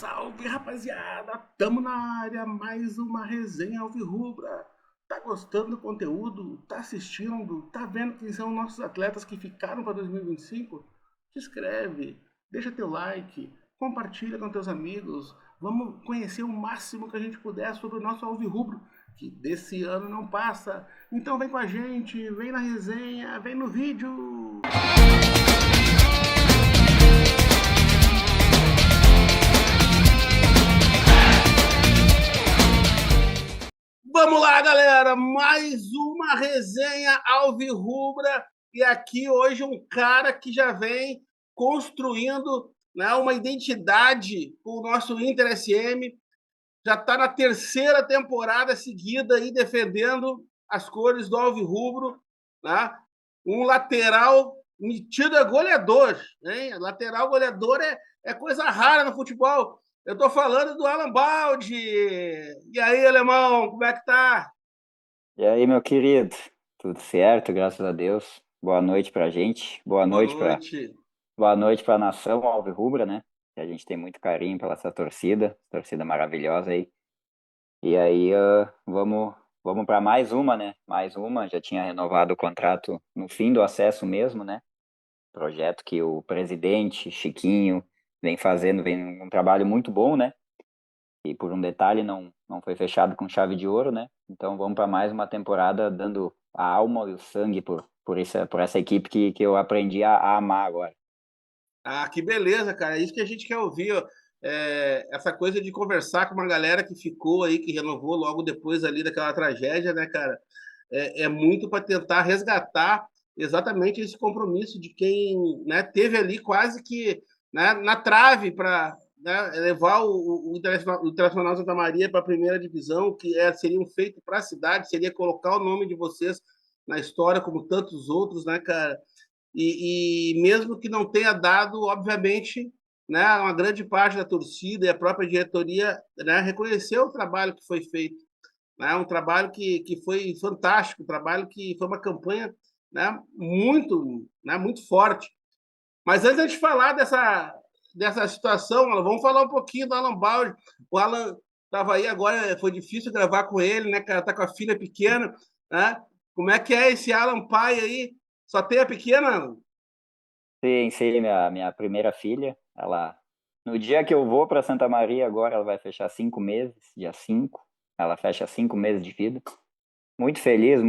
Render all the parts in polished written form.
Salve, rapaziada! Tamo na área, mais uma resenha alvirrubra. Tá gostando do conteúdo? Tá assistindo? Tá vendo quem são nossos atletas que ficaram para 2025? Se inscreve, deixa teu like, compartilha com teus amigos. Vamos conhecer o máximo que a gente puder sobre o nosso alvirrubro, que desse ano não passa. Então vem com a gente, vem na resenha, vem no vídeo! Vamos lá, galera! Mais uma resenha alvirrubra e aqui hoje um cara que já vem construindo, né, uma identidade com o nosso Inter SM. Já está na terceira temporada seguida aí defendendo as cores do alvirrubro, né? Um lateral metido a goleador, hein? Lateral goleador é coisa rara no futebol. Eu tô falando do Alan Baldi. E aí, alemão, como é que tá? E aí, meu querido? Tudo certo, graças a Deus. Boa noite pra gente. Boa noite. Boa noite pra nação alvirrubra, né? Que a gente tem muito carinho pela essa torcida maravilhosa aí. E aí, vamos para mais uma, né? Mais uma, já tinha renovado o contrato no fim do acesso mesmo, né? Projeto que o presidente Chiquinho vem fazendo, vem um trabalho muito bom, né? E por um detalhe não foi fechado com chave de ouro, né? Então vamos para mais uma temporada dando a alma e o sangue por essa equipe que eu aprendi a amar agora. Ah, que beleza, cara. É isso que a gente quer ouvir, ó. Essa coisa de conversar com uma galera que ficou aí, que renovou logo depois ali daquela tragédia, né, cara? É muito para tentar resgatar exatamente esse compromisso de quem, né, teve ali quase que, né, na trave para, né, levar o Internacional Santa Maria para a primeira divisão, que seria um feito para a cidade, seria colocar o nome de vocês na história, como tantos outros, né, cara? E mesmo que não tenha dado, obviamente, né, uma grande parte da torcida e a própria diretoria, né, reconheceu o trabalho que foi feito, né, um trabalho que foi fantástico, um trabalho que foi uma campanha, né, muito forte. Mas antes de falar dessa situação, vamos falar um pouquinho do Alan Baldi. O Alan estava aí agora, foi difícil gravar com ele, né, cara? Tá com a filha pequena, né? Como é que é esse Alan pai aí? Só tem a pequena? Sim, sim, minha primeira filha, no dia que eu vou para Santa Maria agora, ela vai fechar 5 meses, dia 5. Ela fecha 5 meses de vida. Muito feliz.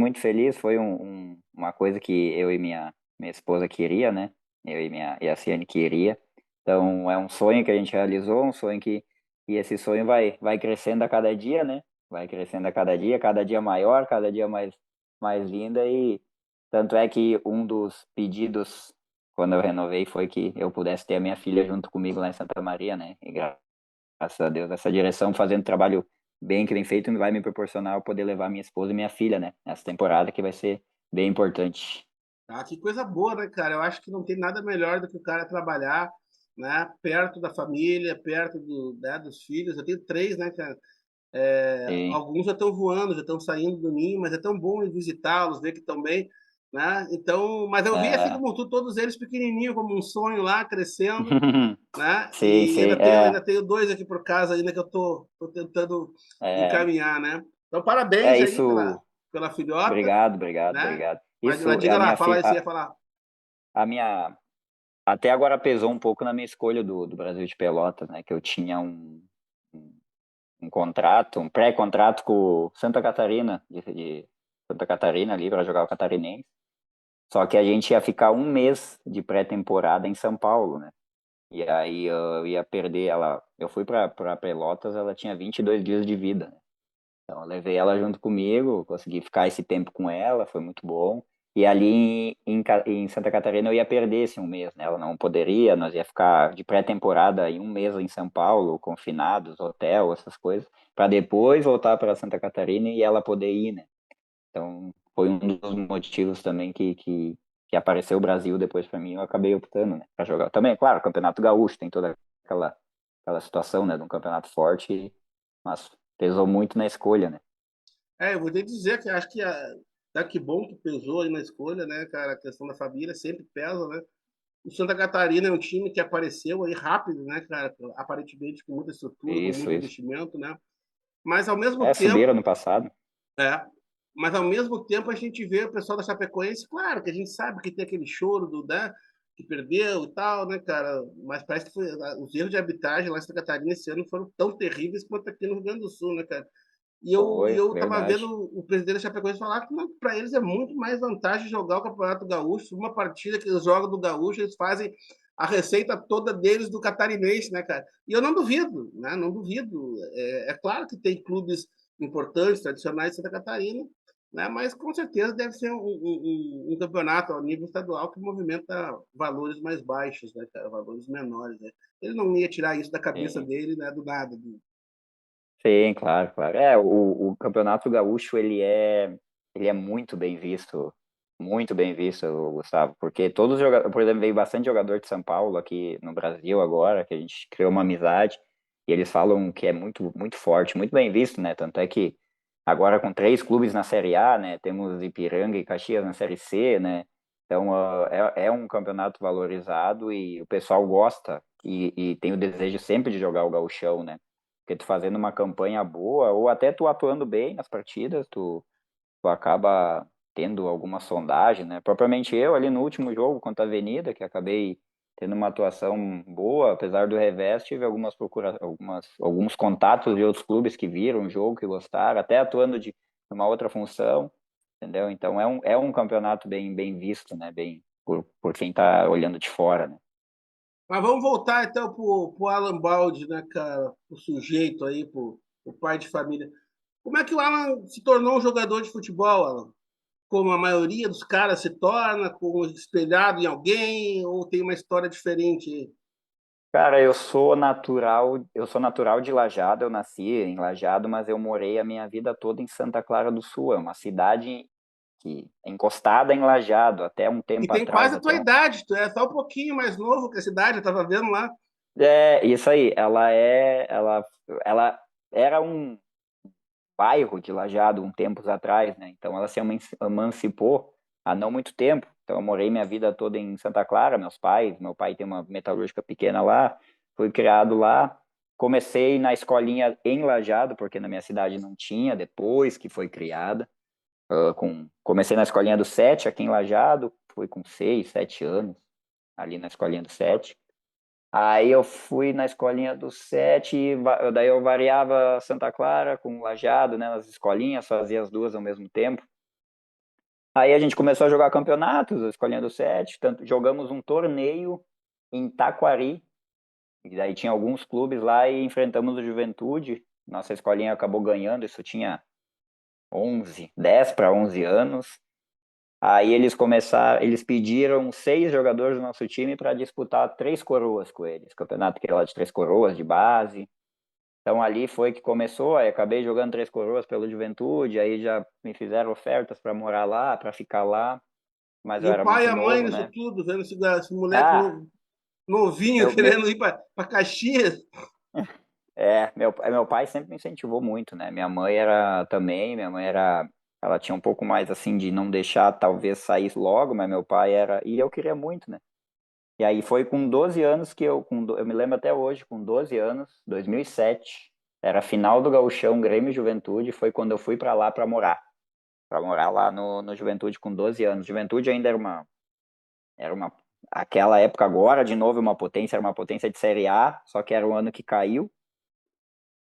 Foi uma coisa que eu e minha esposa queria, né? Eu e minha e a Ciane queria. Então é um sonho que a gente realizou, um sonho que esse sonho vai crescendo a cada dia, né? Vai crescendo a cada dia maior, cada dia mais linda. E tanto é que um dos pedidos quando eu renovei foi que eu pudesse ter a minha filha junto comigo lá em Santa Maria, né? E graças a Deus essa direção fazendo trabalho bem que bem feito vai me proporcionar eu poder levar minha esposa e minha filha, né? Nessa temporada que vai ser bem importante. Ah, que coisa boa, né, cara? Eu acho que não tem nada melhor do que o cara trabalhar, né, perto da família, perto né, dos filhos. Eu tenho três, né, cara? Sim. Alguns já estão voando, já estão saindo do ninho, mas é tão bom ir visitá-los, ver que estão bem, né? Então, mas eu vi assim É. como tu, todos eles pequenininhos, como um sonho lá, crescendo, né? Sim, E sim. ainda tenho dois aqui por casa ainda que eu tô tentando É, encaminhar, né? Então, parabéns é aí isso. pela filhota, Obrigado, obrigado, né? obrigado. Mas Isso é diga lá, fala aí, você ia falar. a minha até agora pesou um pouco na minha escolha do Brasil de Pelotas, né? Que eu tinha um, um contrato, um pré-contrato com o Santa Catarina, de Santa Catarina ali para jogar o Catarinense. Só que a gente ia ficar um mês de pré-temporada em São Paulo, né? E aí eu ia perder ela. Eu fui para Pelotas, ela tinha 22 dias de vida, né? Então eu levei ela junto comigo, consegui ficar esse tempo com ela, foi muito bom. E ali em Santa Catarina eu ia perder esse um mês, né? Ela não poderia, nós ia ficar de pré-temporada em um mês em São Paulo, confinados, hotel, essas coisas, para depois voltar para Santa Catarina e ela poder ir, né? Então, foi um dos motivos também que apareceu o Brasil depois para mim, eu acabei optando, né, para jogar. Também, claro, Campeonato Gaúcho tem toda aquela situação, né, de um campeonato forte, mas pesou muito na escolha, né? Eu vou te dizer que acho que que bom que pesou aí na escolha, né, cara? A questão da família sempre pesa, né? O Santa Catarina é um time que apareceu aí rápido, né, cara? Aparentemente com muita estrutura, com Isso, muito isso. investimento, né? Mas ao mesmo É, tempo, subiram no passado. é, mas ao mesmo tempo a gente vê o pessoal da Chapecoense, claro que a gente sabe que tem aquele choro do, né, que perdeu e tal, né, cara? Mas parece que os erros de arbitragem lá em Santa Catarina esse ano foram tão terríveis quanto aqui no Rio Grande do Sul, né, cara? E Foi, eu tava vendo verdade. o presidente da Chapecoense falar que para eles é muito mais vantagem jogar o Campeonato Gaúcho. Uma partida que eles jogam do Gaúcho, eles fazem a receita toda deles do catarinense, né, cara? E eu não duvido, né? Não duvido. É claro que tem clubes importantes, tradicionais de Santa Catarina, né? Mas com certeza deve ser um campeonato ao nível estadual que movimenta valores mais baixos, né, cara? Valores menores, né? Ele não ia tirar isso da cabeça Sim. dele, né? Do nada. Sim, claro, claro. É, o Campeonato Gaúcho, ele é muito bem visto, Gustavo, porque todos os jogadores, por exemplo, veio bastante jogador de São Paulo aqui no Brasil agora, que a gente criou uma amizade, e eles falam que é muito, muito forte, muito bem visto, né? Tanto é que agora com 3 clubes na Série A, né? Temos Ipiranga e Caxias na Série C, né? Então, é um campeonato valorizado e o pessoal gosta e tem o desejo sempre de jogar o gauchão, né? Porque tu fazendo uma campanha boa, ou até tu atuando bem nas partidas, tu acaba tendo alguma sondagem, né? Propriamente eu, ali no último jogo contra a Avenida, que acabei tendo uma atuação boa, apesar do revés, tive alguns contatos de outros clubes que viram o jogo, que gostaram, até atuando de uma outra função, entendeu? Então é um campeonato bem visto, né? Bem, por quem tá olhando de fora, né? Mas vamos voltar então pro Alan Baldi, né, cara? O sujeito aí, pro pai de família. Como é que o Alan se tornou um jogador de futebol, Alan? Como a maioria dos caras se torna, como espelhado em alguém, ou tem uma história diferente aí? Cara, eu sou natural de Lajeado, eu nasci em Lajeado, mas eu morei a minha vida toda em Santa Clara do Sul, é uma cidade que é encostada em Lajeado, até um E tempo tem atrás, quase a tua até um... idade, tu é só um pouquinho mais novo que a cidade, eu tava vendo lá. É, isso aí, ela era um bairro de Lajeado um tempos atrás, né? Então ela se emancipou há não muito tempo. Então eu morei minha vida toda em Santa Clara, meu pai tem uma metalúrgica pequena lá, fui criado lá. Comecei na escolinha em Lajeado, porque na minha cidade não tinha, depois que foi criada. Comecei na escolinha do Sete, aqui em Lajeado, fui com 6, 7 anos, ali na escolinha do Sete. Aí eu fui na escolinha do Sete, daí eu variava Santa Clara com Lajeado, né, nas escolinhas, fazia as duas ao mesmo tempo. Aí a gente começou a jogar campeonatos, a escolinha do Sete, tanto, jogamos um torneio em Taquari, e daí tinha alguns clubes lá e enfrentamos o Juventude. Nossa escolinha acabou ganhando, isso tinha 10 para 11 anos. Aí eles pediram 6 jogadores do nosso time para disputar Três Coroas com eles, campeonato que era lá de Três Coroas, de base. Então ali foi que começou, aí acabei jogando Três Coroas pelo Juventude, aí já me fizeram ofertas para morar lá, para ficar lá, mas E eu o era pai e muito a mãe novo, nisso né? tudo, vendo esse moleque Ah, novinho meu, meu, querendo ir para Caxias. meu pai sempre me incentivou muito, né? Ela tinha um pouco mais assim de não deixar talvez sair logo, mas meu pai era, e eu queria muito, né? E aí foi com 12 anos eu me lembro até hoje, com 12 anos, 2007, era a final do Gauchão Grêmio e Juventude, foi quando eu fui para lá para morar lá no Juventude com 12 anos. Juventude ainda era uma, aquela época agora, de novo, era uma potência de Série A, só que era um ano que caiu.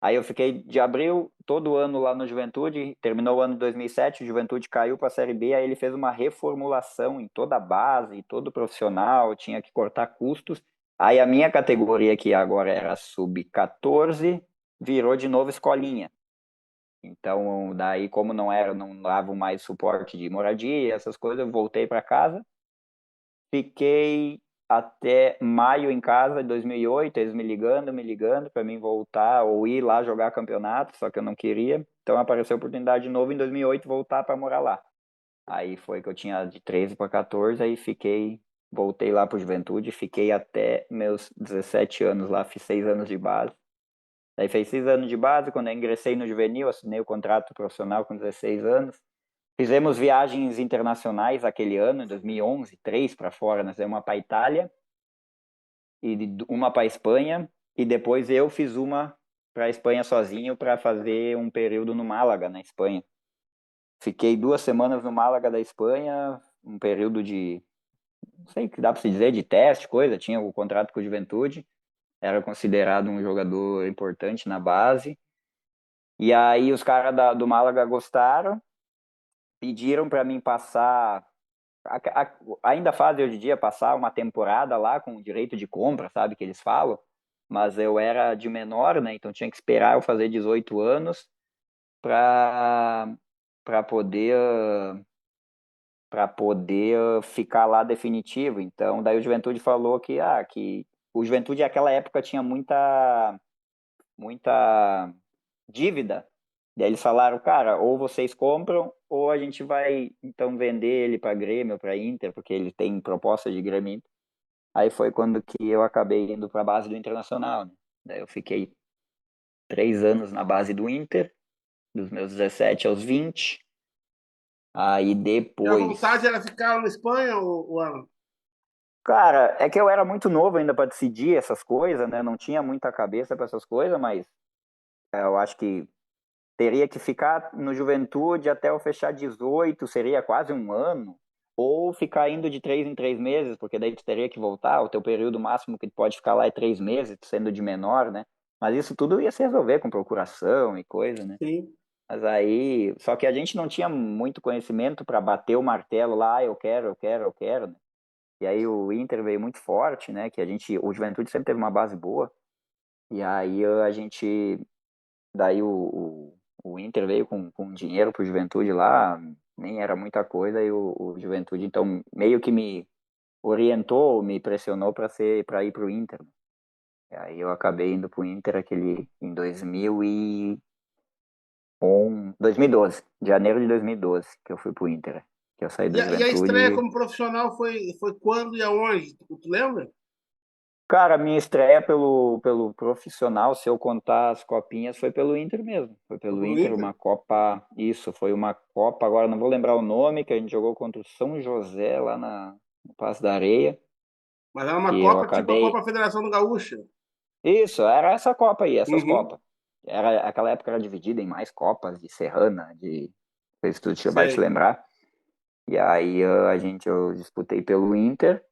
Aí eu fiquei de abril todo ano lá no Juventude, terminou o ano de 2007, o Juventude caiu para a Série B, aí ele fez uma reformulação em toda a base, todo profissional, tinha que cortar custos. Aí a minha categoria, que agora era sub-14, virou de novo escolinha. Então, daí como não davam mais suporte de moradia, essas coisas, eu voltei para casa. Fiquei até maio em casa de 2008, eles me ligando para mim voltar ou ir lá jogar campeonato, só que eu não queria. Então apareceu a oportunidade de novo em 2008 voltar para morar lá. Aí foi que eu tinha de 13 para 14, aí voltei lá para Juventude, fiquei até meus 17 anos lá, fiz 6 anos de base. Aí fez 6 anos de base, quando eu ingressei no juvenil, assinei o contrato profissional com 16 anos. Fizemos viagens internacionais aquele ano, em 2011, 3 para fora, nós fizemos uma para a Itália uma para Espanha, e depois eu fiz uma para Espanha sozinho para fazer um período no Málaga, na Espanha. Fiquei 2 semanas no Málaga da Espanha, um período de, não sei o que dá para se dizer, de teste, coisa. Tinha o contrato com o Juventude, era considerado um jogador importante na base. E aí os caras do Málaga gostaram, pediram para mim passar, ainda fazem hoje em dia, passar uma temporada lá com direito de compra, sabe, que eles falam. Mas eu era de menor, né? Então tinha que esperar eu fazer 18 anos para para poder para poder ficar lá definitivo. Então, daí o Juventude falou que o Juventude naquela época tinha muita dívida. Daí eles falaram, cara, ou vocês compram ou a gente vai então vender ele para Grêmio, para Inter, porque ele tem proposta de Grêmio e Inter. Aí foi quando que eu acabei indo para a base do Internacional, né? Daí eu fiquei 3 anos na base do Inter, dos meus 17 aos 20. Aí E a vontade depois. era ficar na Espanha, ou Alan? Cara, é que eu era muito novo ainda para decidir essas coisas, né? Não tinha muita cabeça para essas coisas, mas eu acho que teria que ficar no Juventude até eu fechar 18, seria quase um ano, ou ficar indo de 3 em 3 meses, porque daí tu teria que voltar, o teu período máximo que tu pode ficar lá é 3 meses, sendo de menor, né? Mas isso tudo ia se resolver com procuração e coisa, né? Sim. Mas aí, só que a gente não tinha muito conhecimento para bater o martelo lá, eu quero, eu quero, eu quero, né? E aí o Inter veio muito forte, né? Que o Juventude sempre teve uma base boa. E aí daí o Inter veio com dinheiro pro Juventude lá, nem era muita coisa, e o Juventude então meio que me orientou, me pressionou para ir pro Inter. E aí eu acabei indo pro Inter aquele em 2012, janeiro de 2012, que eu fui pro Inter, que eu saí do E a estreia Juventude. como profissional foi quando e aonde? Tu lembra? Cara, minha estreia pelo profissional, se eu contar as copinhas, foi pelo Inter mesmo. Foi Foi pelo pro Inter, Inter? uma Copa. Isso, foi uma Copa, agora não vou lembrar o nome, que a gente jogou contra o São José lá no Passo da Areia, Mas era que uma eu Copa tipo a acabei. Copa Federação do Gaúcha. Isso, era essa Copa aí, essas Uhum, Copas. Aquela época era dividida em mais Copas, de Serrana, de. Não sei se tu vai te sei. lembrar. E aí eu disputei pelo Inter.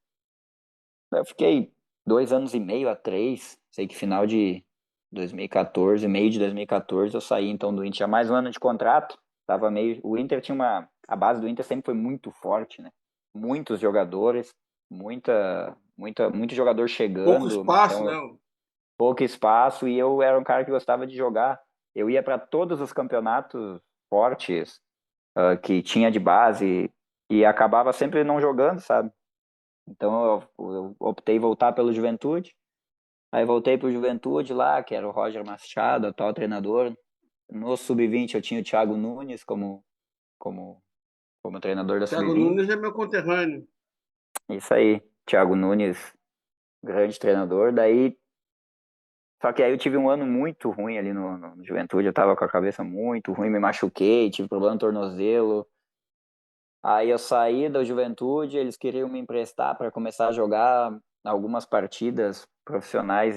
Eu fiquei 2 anos e meio a três. Sei que final de 2014, meio de 2014, eu saí então do Inter. Tinha mais um ano de contrato. Tava meio. O Inter tinha uma. A base do Inter sempre foi muito forte, né? Muitos jogadores, muito jogador Pouco chegando. espaço, né? Então, pouco espaço. E eu era um cara que gostava de jogar. Eu ia para todos os campeonatos fortes que tinha de base e acabava sempre não jogando, sabe? Então eu optei voltar pelo Juventude. Aí voltei pro Juventude lá, que era o Roger Machado, atual treinador. No Sub-20 eu tinha o Thiago Nunes como, como treinador da Thiago Nunes Sub-20. é meu conterrâneo. Isso aí, Thiago Nunes, grande treinador. Só que aí eu tive um ano muito ruim ali no Juventude. Eu tava com a cabeça muito ruim, me machuquei, tive problema no tornozelo. Aí eu saí da Juventude, eles queriam me emprestar para começar a jogar algumas partidas profissionais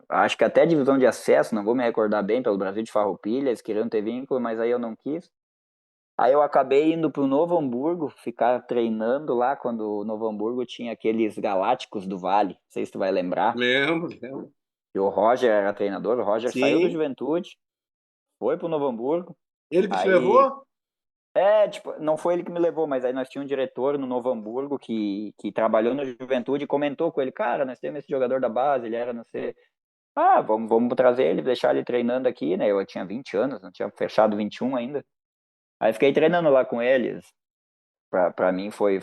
acho que até divisão de acesso, não vou me recordar bem, pelo Brasil de Farroupilha, eles queriam ter vínculo, mas aí eu não quis. Aí eu acabei indo para o Novo Hamburgo, ficar treinando lá quando o Novo Hamburgo tinha aqueles Galácticos do Vale, não sei se tu vai lembrar. Lembro, lembro. E o Roger era treinador, o Roger saiu do Sim. Juventude, foi para o Novo Hamburgo, Ele que te aí levou? tipo, não foi ele que me levou, mas aí nós tínhamos um diretor no Novo Hamburgo que trabalhou na Juventude e comentou com ele, cara, nós temos esse jogador da base, ele era, não sei, vamos trazer ele, deixar ele treinando aqui, né? Eu tinha 20 anos, não tinha fechado 21 ainda. Aí fiquei treinando lá com eles. Pra mim foi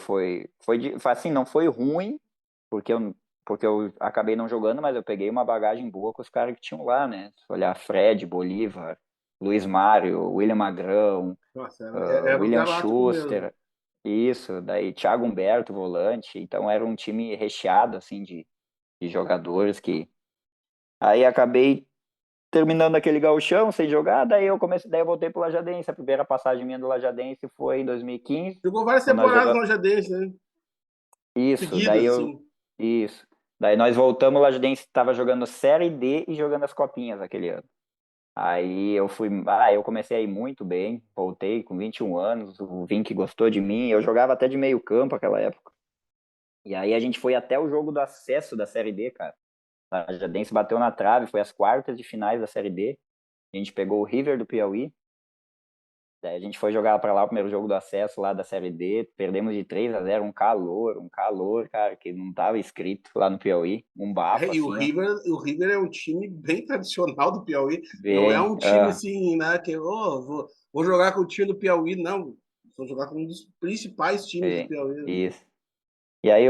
assim, não foi ruim, porque eu acabei não jogando, mas eu peguei uma bagagem boa com os caras que tinham lá, né? Se olhar Fred, Bolívar, Luiz Mário, William Magrão, Nossa, era o William Galáctico mesmo. Schuster, isso, daí Thiago Humberto, volante, então era um time recheado, assim, de jogadores que... Aí acabei terminando aquele gauchão sem jogar, daí eu voltei pro Lajadense, a primeira passagem minha do Lajadense foi em 2015, Jogou várias quando nós temporadas no jogamos... Lajadense, né? Isso, Seguidas, assim. isso. Daí nós voltamos, o Lajadense estava jogando Série D e jogando as copinhas aquele ano. Aí eu comecei a ir muito bem, voltei com 21 anos, o Vink gostou de mim, eu jogava até de meio campo naquela época. E aí a gente foi até o jogo do acesso da Série D, cara. A Lajadense bateu na trave, foi as quartas de finais da Série D. A gente pegou o River do Piauí. Daí a gente foi jogar pra lá o primeiro jogo do acesso lá da Série D. Perdemos de 3-0, um calor, cara, que não tava escrito lá no Piauí. Um bafo, E assim, ó. O River é um time bem tradicional do Piauí. Não é Bem, um time assim, né? Que vou jogar com o time do Piauí, não. Vou jogar com um dos principais times do bem, Piauí, né? isso. E aí,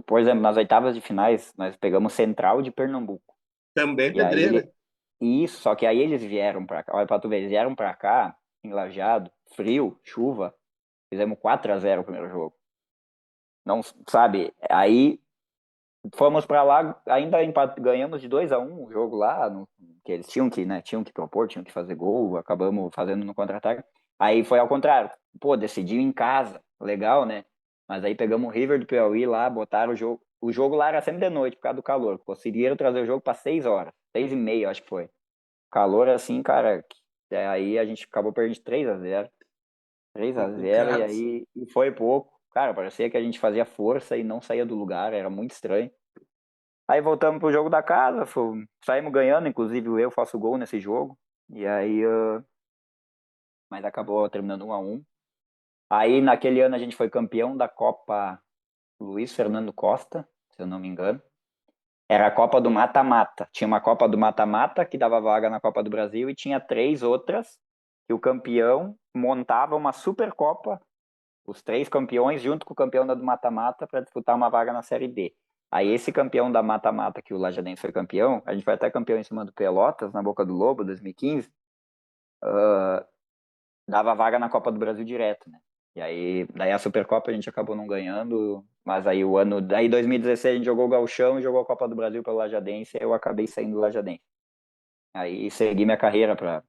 por exemplo, nas oitavas de finais, nós pegamos Central de Pernambuco. Também E aí pedreira. isso, só que aí eles vieram pra cá, olha pra tu ver, eles vieram pra cá, em Lajeado, frio, chuva, fizemos 4-0 o primeiro jogo. Não, sabe, aí fomos pra lá, ainda ganhamos de 2-1 o jogo lá, que eles tinham que, né, tinham que propor, tinham que fazer gol, acabamos fazendo no contra-ataque. Aí foi ao contrário, pô, decidiu em casa, legal, né? Mas aí pegamos o River do Piauí lá, botaram o jogo lá era sempre de noite por causa do calor, conseguiram trazer o jogo para 6 horas, 6h30 acho que foi. Calor assim, cara, aí a gente acabou perdendo 3-0, 3-0 e Complicados. aí e foi pouco. Cara, parecia que a gente fazia força e não saía do lugar, era muito estranho. Aí voltamos pro jogo da casa, saímos ganhando, inclusive eu faço gol nesse jogo. E aí, mas acabou terminando 1-1. Aí naquele ano a gente foi campeão da Copa Luiz Fernando Costa, se eu não me engano. Era a Copa do Mata-Mata. Tinha uma Copa do Mata-Mata que dava vaga na Copa do Brasil e tinha 3 outras que o campeão montava uma Supercopa, os 3 campeões junto com o campeão da do Mata-Mata para disputar uma vaga na Série D. Aí esse campeão da Mata-Mata que o Lajadense foi campeão, a gente foi até campeão em cima do Pelotas na Boca do Lobo 2015, dava vaga na Copa do Brasil direto, né? E aí, daí a Supercopa a gente acabou não ganhando, mas aí daí 2016 a gente jogou o Gauchão e jogou a Copa do Brasil pelo Lajadense, e eu acabei saindo do Lajadense. Aí segui minha carreira para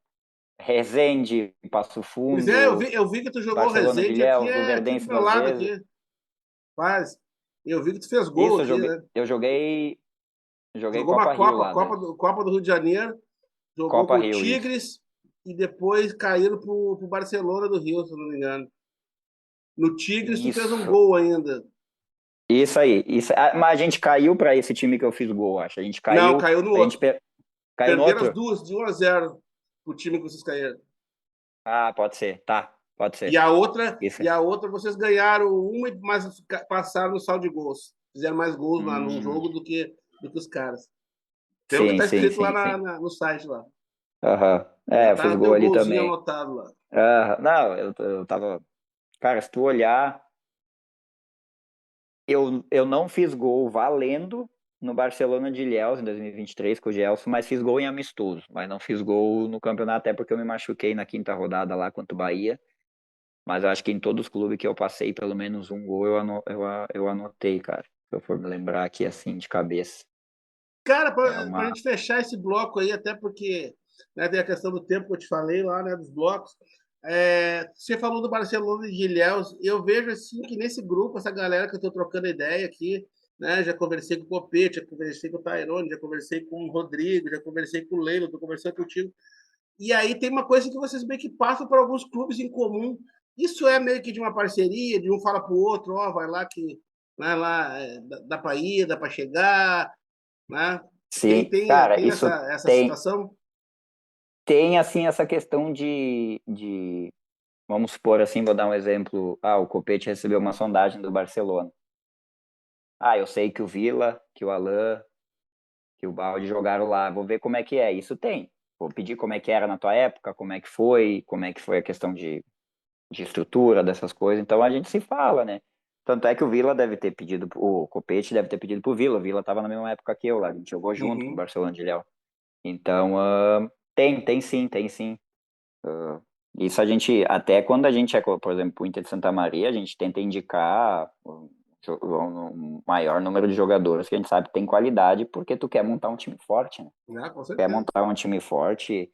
Resende, Passo Pois é, Fundo, eu vi que tu jogou Barcelona de Resende Ilhéus, aqui do Luverdense meu duas lado vezes. aqui. Quase. Eu vi que tu fez gol Isso, aqui, né? eu joguei Jogou Copa uma Rio lá daí. Copa do Rio de Janeiro, jogou Copa com o Rio, isso. Tigres e depois caíram pro Barcelona do Rio, se eu não me engano. No Tigres tu fez um Isso. gol ainda. Isso aí. Isso, mas a gente caiu para esse time que eu fiz gol, acho. A gente Não, caiu, caiu no a gente outro. caiu no Perderam as outro? duas de 1-0 pro time que vocês caíram. Ah, pode ser. Tá, pode E ser. a outra, Isso. vocês ganharam uma, mas passaram no saldo de gols. Fizeram mais gols lá num Hum, jogo do que os caras. Pelo que sim, tá sim, escrito lá sim, sim. no site lá. Aham. Já É, eu fiz tá gol teu ali golzinho também. anotado lá. Não, eu tava. Cara, se tu olhar, eu não fiz gol valendo no Barcelona de Ilhéus em 2023 com o Gelson, mas fiz gol em amistoso. Mas não fiz gol no campeonato, até porque eu me machuquei na quinta rodada lá contra o Bahia. Mas eu acho que em todos os clubes que eu passei, pelo menos um gol eu anotei, cara. Se eu for me lembrar aqui assim de cabeça. Cara, É para a uma. gente fechar esse bloco aí, até porque, né, tem a questão do tempo que eu te falei lá, né, dos blocos. Você falou do Barcelona e de Ilhéus. Eu vejo assim que nesse grupo, essa galera que eu estou trocando ideia aqui, né, já conversei com o Copete, já conversei com o Tairone, já conversei com o Rodrigo, já conversei com o Leilo, estou conversando contigo. E aí tem uma coisa que vocês meio que passam por alguns clubes em comum. Isso é meio que de uma parceria, de um fala para o outro, ó, vai lá que, né, lá dá para ir, dá para chegar, né? Sim, cara, Tem isso essa tem. situação? Tem, assim, essa questão vamos supor assim, vou dar um exemplo. Ah, o Copete recebeu uma sondagem do Barcelona. Ah, eu sei que o Vila, que o Alain, que o Balde jogaram lá. Vou ver como é que é. Isso tem. Vou pedir como é que era na tua época, como é que foi a questão de estrutura, dessas coisas. Então a gente se fala, né? Tanto é que o Vila deve ter pedido, o Copete deve ter pedido pro Vila. O Vila tava na mesma época que eu lá. A gente jogou junto no Uhum. Barcelona de Ilhéus. Então, tem sim, tem sim. Isso a gente, até quando a gente é, por exemplo, o Inter de Santa Maria, a gente tenta indicar um maior número de jogadores que a gente sabe que tem qualidade, porque tu quer montar um time forte, né? Ah, com Quer certeza. montar um time forte,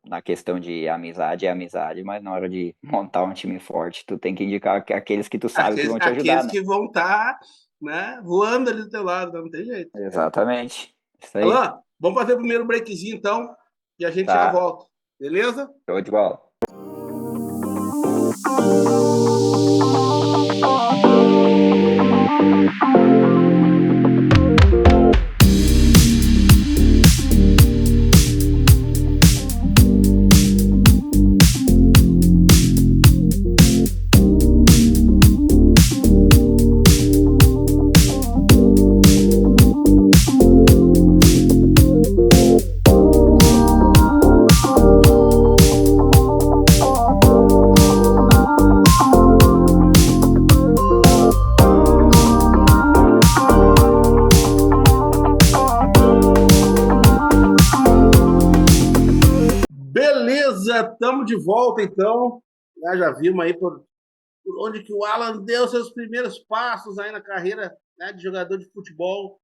na questão de amizade é amizade, mas na hora de montar um time forte, tu tem que indicar aqueles que tu sabe que vão te ajudar, Aqueles né? que vão estar né? Voando ali do teu lado, não tem jeito. Exatamente. Isso aí. Alan, vamos fazer o primeiro breakzinho então e a gente já Tá. volta, beleza? Show de bola. Beleza, estamos de volta então. Já vimos aí por onde que o Alan deu seus primeiros passos aí na carreira, né, de jogador de futebol.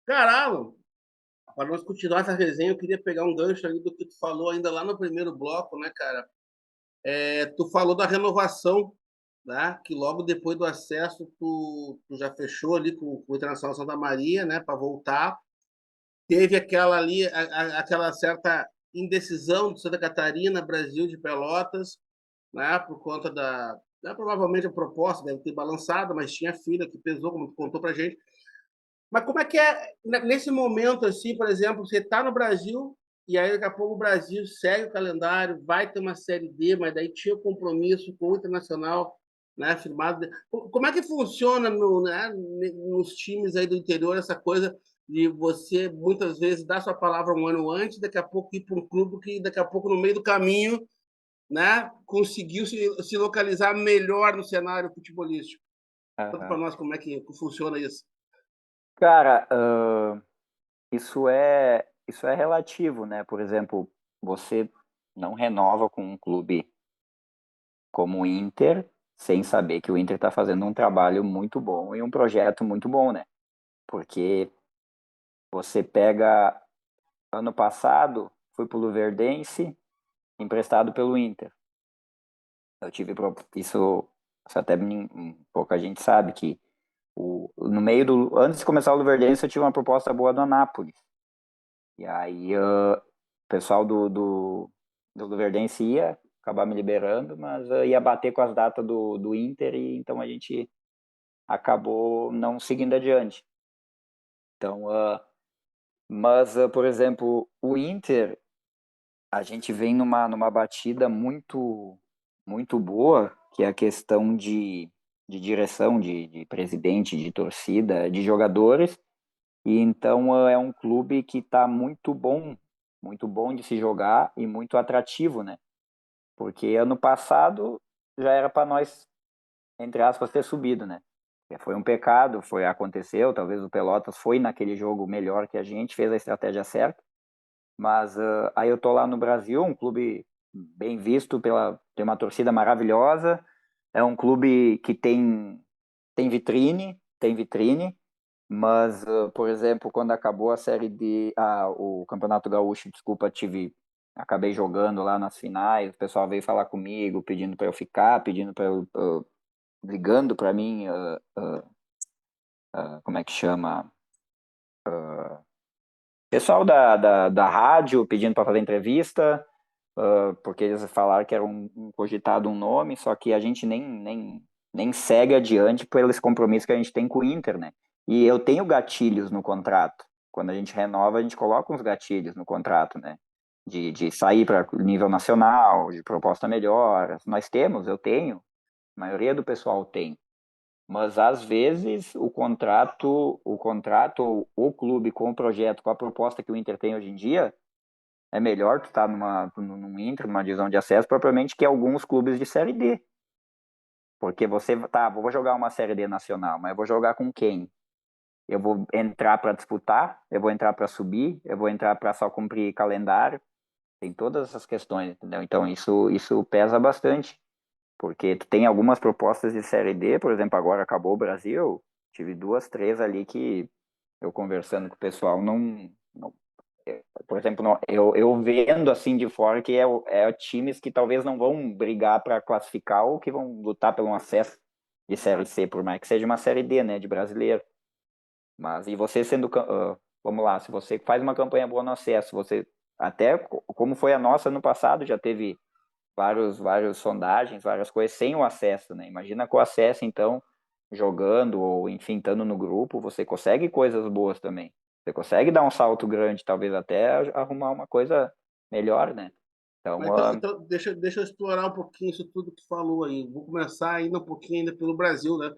Cara, Alan, para nós continuar essa resenha, eu queria pegar um gancho ali do que tu falou ainda lá no primeiro bloco, né, cara? Tu falou da renovação, né? Que logo depois do acesso tu já fechou ali com o Internacional Santa Maria, né, para voltar. Teve aquela ali, aquela certa indecisão de Santa Catarina, Brasil de Pelotas, né, por conta né, provavelmente a proposta deve ter balançado, mas tinha filha que pesou, como tu contou pra gente. Mas como é que é nesse momento assim, por exemplo, você está no Brasil e aí daqui a pouco o Brasil segue o calendário, vai ter uma série D, mas daí tinha o compromisso com o Internacional, né, firmado. Como é que funciona né, nos times aí do interior essa coisa de você muitas vezes dar sua palavra um ano antes, daqui a pouco ir para um clube que daqui a pouco no meio do caminho, né, conseguiu se localizar melhor no cenário futebolístico. Conta para Aham. nós como é que funciona isso. Cara, isso é relativo, né? Por exemplo, você não renova com um clube como o Inter sem saber que o Inter está fazendo um trabalho muito bom e um projeto muito bom, né? Porque você pega ano passado, fui pro Luverdense, emprestado pelo Inter. Eu tive isso até pouca gente sabe que no meio do antes de começar o Luverdense eu tive uma proposta boa do Anápolis. E aí o pessoal do Luverdense ia acabar me liberando, mas ia bater com as datas do Inter e então a gente acabou não seguindo adiante. Então, mas por exemplo, o Inter a gente vem numa batida muito boa, que é a questão de direção, de presidente, de torcida, de jogadores. E então é um clube que está muito bom de se jogar e muito atrativo, né? Porque ano passado já era para nós, entre aspas, ter subido, né? Foi um pecado, aconteceu, talvez o Pelotas foi naquele jogo melhor que a gente, fez a estratégia certa, mas aí eu tô lá no Brasil, um clube bem visto tem uma torcida maravilhosa, é um clube que tem vitrine, mas, por exemplo, quando acabou a série de o Campeonato Gaúcho, desculpa, acabei jogando lá nas finais, o pessoal veio falar comigo, pedindo para eu ficar, pedindo para eu, ligando para mim, como é que chama? Pessoal da rádio pedindo para fazer entrevista, porque eles falaram que era um cogitado um nome, só que a gente nem segue adiante pelos compromissos que a gente tem com o Inter, né? E eu tenho gatilhos no contrato. Quando a gente renova, a gente coloca uns gatilhos no contrato, né? De sair para nível nacional, de proposta melhor. Eu tenho, a maioria do pessoal tem. Mas às vezes o clube com o projeto, com a proposta que o Inter tem hoje em dia, é melhor tu estar num Inter, numa divisão de acesso, propriamente que alguns clubes de Série D. Porque vou jogar uma Série D nacional, mas eu vou jogar com quem? Eu vou entrar para disputar, eu vou entrar para subir, eu vou entrar para só cumprir calendário. Tem todas essas questões, entendeu? Então isso pesa bastante, porque tu tem algumas propostas de Série D, por exemplo, agora acabou o Brasil, tive duas, três ali que eu conversando com o pessoal não por exemplo, eu vendo assim de fora que é times que talvez não vão brigar para classificar ou que vão lutar pelo acesso. de Série C, por mais que seja uma Série D, né, de brasileiro. Mas, e você sendo, vamos lá, se você faz uma campanha boa no acesso, você, até como foi a nossa no passado, já teve vários sondagens, várias coisas sem o acesso, né? Imagina com o acesso, então, jogando ou, enfim, estando no grupo, você consegue coisas boas também. Você consegue dar um salto grande, talvez até arrumar uma coisa melhor, né? Mas Então, então deixa eu explorar um pouquinho isso tudo que tu falou aí. Vou começar ainda um pouquinho ainda pelo Brasil, né?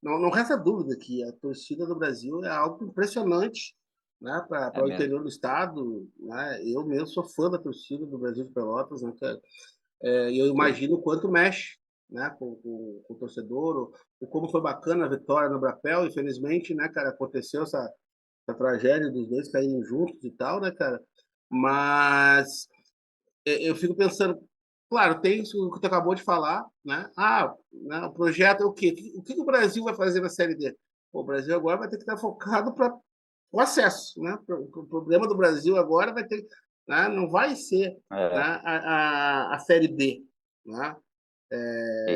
Não resta dúvida que a torcida do Brasil é algo impressionante, né? é Para o mesmo. interior do estado, né? Eu mesmo sou fã da torcida do Brasil de Pelotas, né, cara? E eu Sim, imagino o quanto mexe, né, com o torcedor, ou como foi bacana a vitória no Brapel, infelizmente, né, cara, aconteceu essa tragédia dos dois caírem juntos e tal, né, cara? Mas eu fico pensando, claro, tem isso que tu acabou de falar, né? Né, o projeto é o quê? O que o Brasil vai fazer na Série D? Pô, o Brasil agora vai ter que estar focado para o acesso, né? O problema do Brasil agora vai ter, né? Não vai ser, né, é, a Série D, né?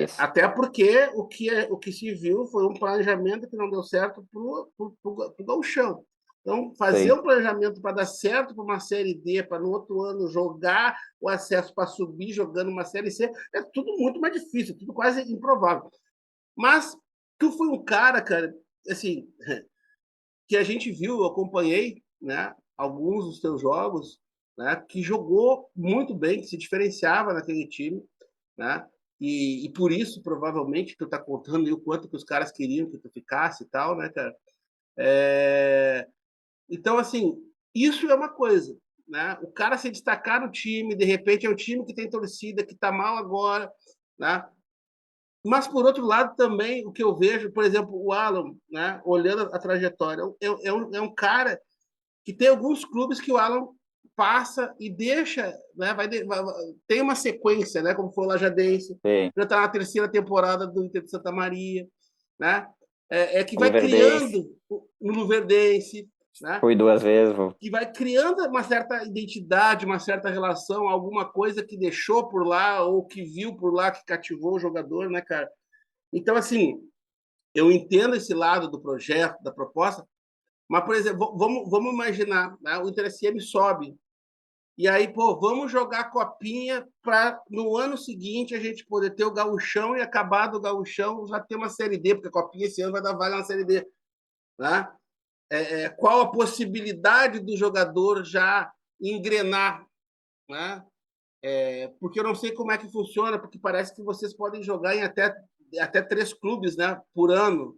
isso. Até porque o que se viu foi um planejamento que não deu certo para o Gauchão. Então, fazer Sim, um planejamento para dar certo para uma Série D, para no outro ano jogar o acesso para subir jogando uma Série C, é tudo muito mais difícil, tudo quase improvável. Mas tu foi um cara, assim, que a gente viu, eu acompanhei, né, alguns dos teus jogos, né, que jogou muito bem, que se diferenciava naquele time, né? E por isso, provavelmente, tu tá contando aí o quanto que os caras queriam que tu ficasse e tal, né, cara? Então, assim, isso é uma coisa, né? O cara se destacar no time, de repente é um time que tem torcida, que tá mal agora, né? Mas, por outro lado, também o que eu vejo, por exemplo, o Alan, né? Olhando a trajetória, é um cara que tem alguns clubes que o Alan passa e deixa, né? Tem uma sequência, né? Como foi o Lajadense, sim. já está na terceira temporada do Inter de Santa Maria, né? Que O vai Luverdense, criando no Luverdense, né? fui 2 vezes, Que vai criando uma certa identidade, uma certa relação, alguma coisa que deixou por lá ou que viu por lá que cativou o jogador, né, cara? Então, assim, eu entendo esse lado do projeto, da proposta, mas, por exemplo, vamos imaginar, né? O Inter SM sobe. E aí, pô, vamos jogar a copinha para no ano seguinte a gente poder ter o gauchão e acabar do gauchão já ter uma Série D, porque a copinha esse ano vai dar vaga na Série D. Né? Qual a possibilidade do jogador já engrenar? Né? Porque eu não sei como é que funciona, porque parece que vocês podem jogar em até 3 clubes, né, por ano,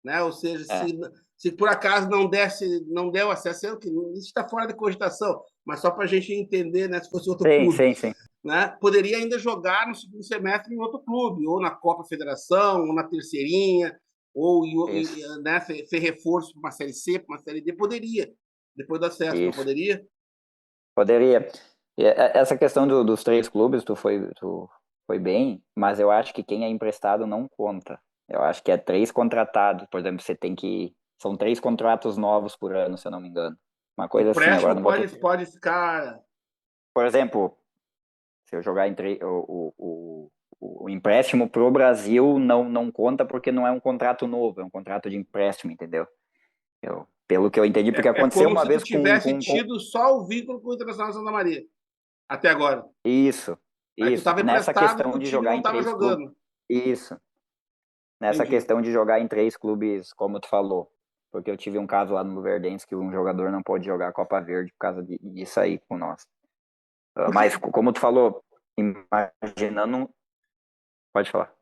né? Ou seja, é. se por acaso não der o acesso, isso está fora de cogitação, mas só para a gente entender, né? Se fosse outro Sim, clube, sim, sim. né? Poderia ainda jogar no segundo semestre em outro clube, ou na Copa Federação, ou na Terceirinha, ou Isso, né, ser reforço para uma Série C, para uma Série D, poderia, depois do acesso, não isso. poderia? Poderia. E essa questão dos 3 clubes, tu foi bem, mas eu acho que quem é emprestado não conta. Eu acho que é 3 contratados. Por exemplo, você tem que. São 3 contratos novos por ano, se eu não me engano. Uma O coisa assim, agora empréstimo não vou ter. pode ficar. Por exemplo, se eu jogar o empréstimo pro Brasil não conta porque não é um contrato novo, é um contrato de empréstimo, entendeu? Pelo que eu entendi, porque É aconteceu como uma se tu vez tivesse tido só o vínculo com o Internacional de Santa Maria, até agora. Isso, Aí tu isso. estava Nessa emprestado porque questão o de time jogar não em estava 3 clubes. jogando. Isso. Nessa Entendi. questão de jogar em 3 clubes, como tu falou. Porque eu tive um caso lá no Luverdense que um jogador não pôde jogar a Copa Verde por causa disso aí com nós. Mas, Porque como tu falou, imaginando. Pode falar.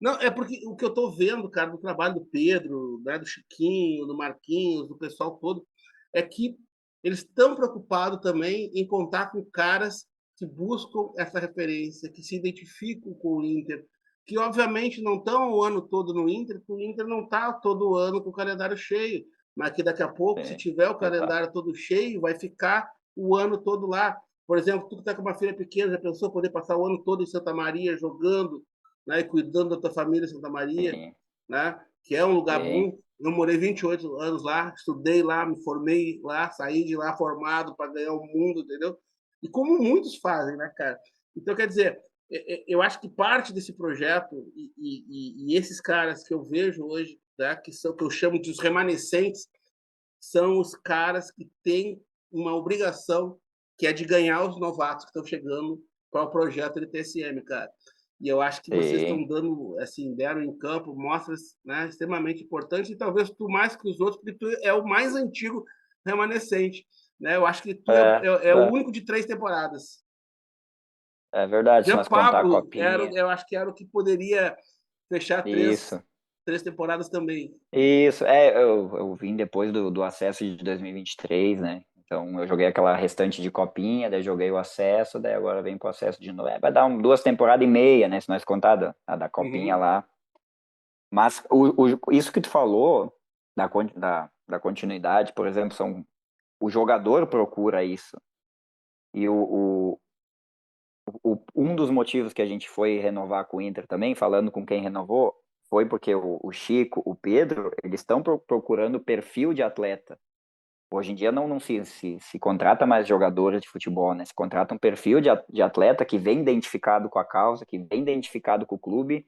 Não, é porque o que eu estou vendo, cara, do trabalho do Pedro, né, do Chiquinho, do Marquinhos, do pessoal todo, é que eles estão preocupados também em contar com caras que buscam essa referência, que se identificam com o Inter, que obviamente não estão o ano todo no Inter, porque o Inter não está todo ano com o calendário cheio, mas que daqui a pouco, se É, tiver o exato. calendário todo cheio, vai ficar o ano todo lá. Por exemplo, tu que está com uma filha pequena, já pensou poder passar o ano todo em Santa Maria jogando, né, e cuidando da tua família em Santa Maria, Sim, né, que é um lugar sim. bom. Eu morei 28 anos lá, estudei lá, me formei lá, saí de lá formado para ganhar o mundo, entendeu? E como muitos fazem, né, cara? Então, quer dizer, eu acho que parte desse projeto e esses caras que eu vejo hoje, né, que eu chamo de os remanescentes, são os caras que têm uma obrigação que é de ganhar os novatos que estão chegando para o projeto de TSM, cara. E eu acho que vocês estão Sim, dando, assim, deram em campo mostras, né, extremamente importantes, e talvez tu mais que os outros, porque tu é o mais antigo remanescente, né? Eu acho que tu é, é o único de 3 temporadas. é verdade, se Jean nós contar a Pablo, copinha. eu acho que era o que poderia fechar Isso. três temporadas também. Isso, eu vim depois do acesso de 2023, né? Então eu joguei aquela restante de copinha, daí joguei o acesso, daí agora vem pro acesso de novo. Vai dar 2 temporadas e meia, né? Se nós contar a da copinha Uhum. lá. Mas isso que tu falou da continuidade, por exemplo, o jogador procura isso. E um dos motivos que a gente foi renovar com o Inter também, falando com quem renovou, foi porque o Chico, o Pedro, eles estão procurando perfil de atleta. Hoje em dia não se contrata mais jogadores de futebol, né? Se contrata um perfil de atleta que vem identificado com a causa, que vem identificado com o clube,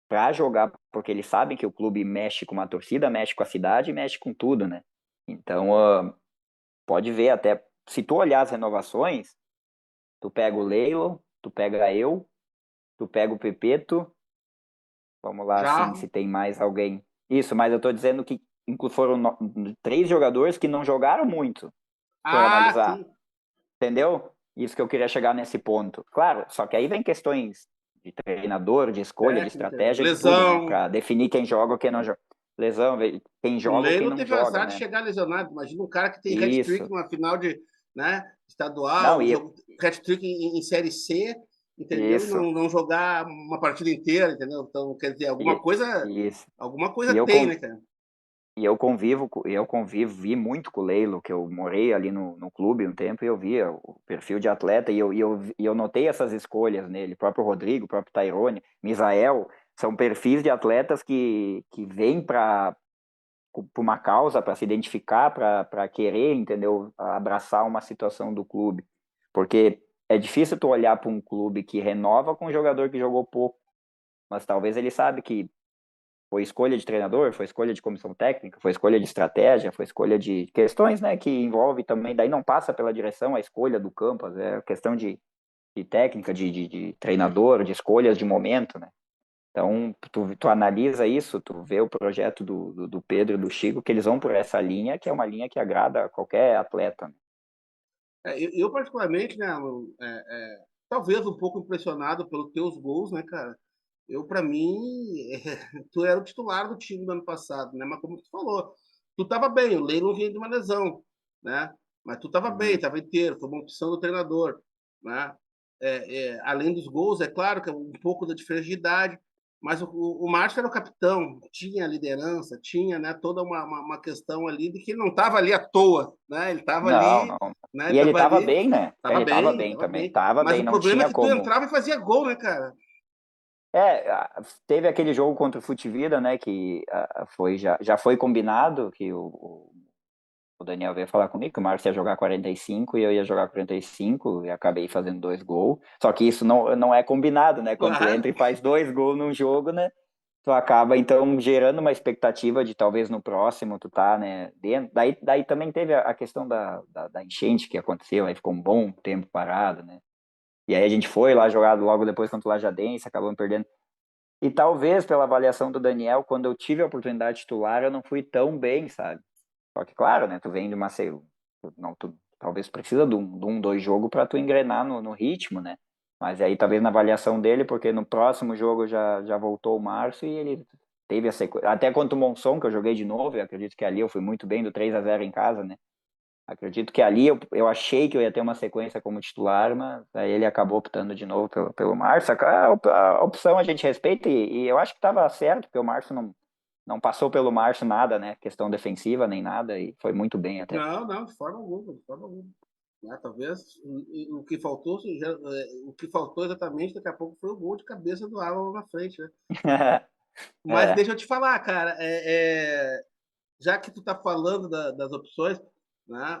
para jogar, porque eles sabem que o clube mexe com uma torcida, mexe com a cidade, mexe com tudo, né? Então, pode ver até, se tu olhar as renovações, tu pega o Leilo, tu pega eu, tu pega o Pepeto, vamos lá, assim, Já. se tem mais alguém. Isso, mas eu tô dizendo que foram 3 jogadores que não jogaram muito, se for Ah, analisar. sim. Entendeu? Isso que eu queria chegar nesse ponto. Claro, só que aí vem questões de treinador, de escolha, de Técnica, estratégia, de tudo, né? lesão. Para definir quem joga ou quem não joga. Lesão, quem O joga ou quem Leilo não teve o joga, azar de né? chegar lesionado. Imagina um cara que tem hat-trick Isso. numa final de, né, Não, estadual, e hat-trick em Série C, entendeu? E isso. não jogar uma partida inteira, entendeu? Então, quer dizer, E, isso. alguma coisa E eu, tem, con- né, cara? vi muito com o Leilo, que eu morei ali no clube um tempo e eu via o perfil de atleta e eu notei essas escolhas nele. O próprio Rodrigo, o próprio Tairone, Misael, são perfis de atletas que vêm para uma causa, para se identificar, para querer, entendeu? Abraçar uma situação do clube. Porque é difícil tu olhar para um clube que renova com um jogador que jogou pouco, mas talvez ele sabe que foi escolha de treinador, foi escolha de comissão técnica, foi escolha de estratégia, foi escolha de questões, né, que envolve também, daí não passa pela direção a escolha do campo, é questão de técnica, de treinador, de escolhas de momento, né? Então, tu analisa isso, tu vê o projeto do Pedro e do Chico, que eles vão por essa linha, que é uma linha que agrada a qualquer atleta, né? Eu, particularmente, né, talvez um pouco impressionado pelos teus gols, né, cara? Eu, para mim, tu era o titular do time do ano passado, né? Mas como tu falou, tu tava bem, o Leilon vinha de uma lesão, né? Mas tu tava bem, Uhum. tava inteiro, foi uma opção do treinador, né? Além dos gols, é claro que é um pouco da diferença de idade, mas o Márcio era o capitão, tinha liderança, tinha, né, toda uma questão ali de que ele não estava ali à toa, né? Ele estava Não, ali, não. né? Ele E ele estava estava ali, bem, né? Ele estava bem tava também, bem. estava Mas bem, o não problema é tinha que tu como. entrava e fazia gol, né, cara? Teve aquele jogo contra o Futivida, né, que já foi combinado, que o Daniel veio falar comigo que o Marcos ia jogar 45 e eu ia jogar 45 e acabei fazendo 2 gols. Só que isso não é combinado, né? Quando tu Claro. entra e faz 2 gols num jogo, né? Tu acaba então gerando uma expectativa de talvez no próximo tu tá, né, dentro. Daí também teve a questão da enchente que aconteceu, aí ficou um bom tempo parado, né? E aí a gente foi lá jogar logo depois contra o Lajadense, acabamos perdendo. E talvez pela avaliação do Daniel, quando eu tive a oportunidade titular, eu não fui tão bem, sabe? Só que, claro, né? Tu vem de uma. Não, tu talvez precisa de um 2 jogos para tu engrenar no ritmo, né? Mas aí talvez na avaliação dele, porque no próximo jogo já voltou o Márcio e ele teve a sequência. Até contra o Monson, que eu joguei de novo, eu acredito que ali eu fui muito bem do 3-0 em casa, né? Acredito que ali eu achei que eu ia ter uma sequência como titular, mas aí ele acabou optando de novo pelo Márcio. A opção a gente respeita e eu acho que estava certo, porque o Márcio não passou pelo Márcio nada, né? Questão defensiva nem nada, e foi muito bem até. Não, de forma alguma, de forma alguma. Né? Talvez o que faltou, o que faltou exatamente daqui a pouco foi o gol de cabeça do Alan lá na frente, né? Mas É, deixa eu te falar, cara, já que tu tá falando das opções, né?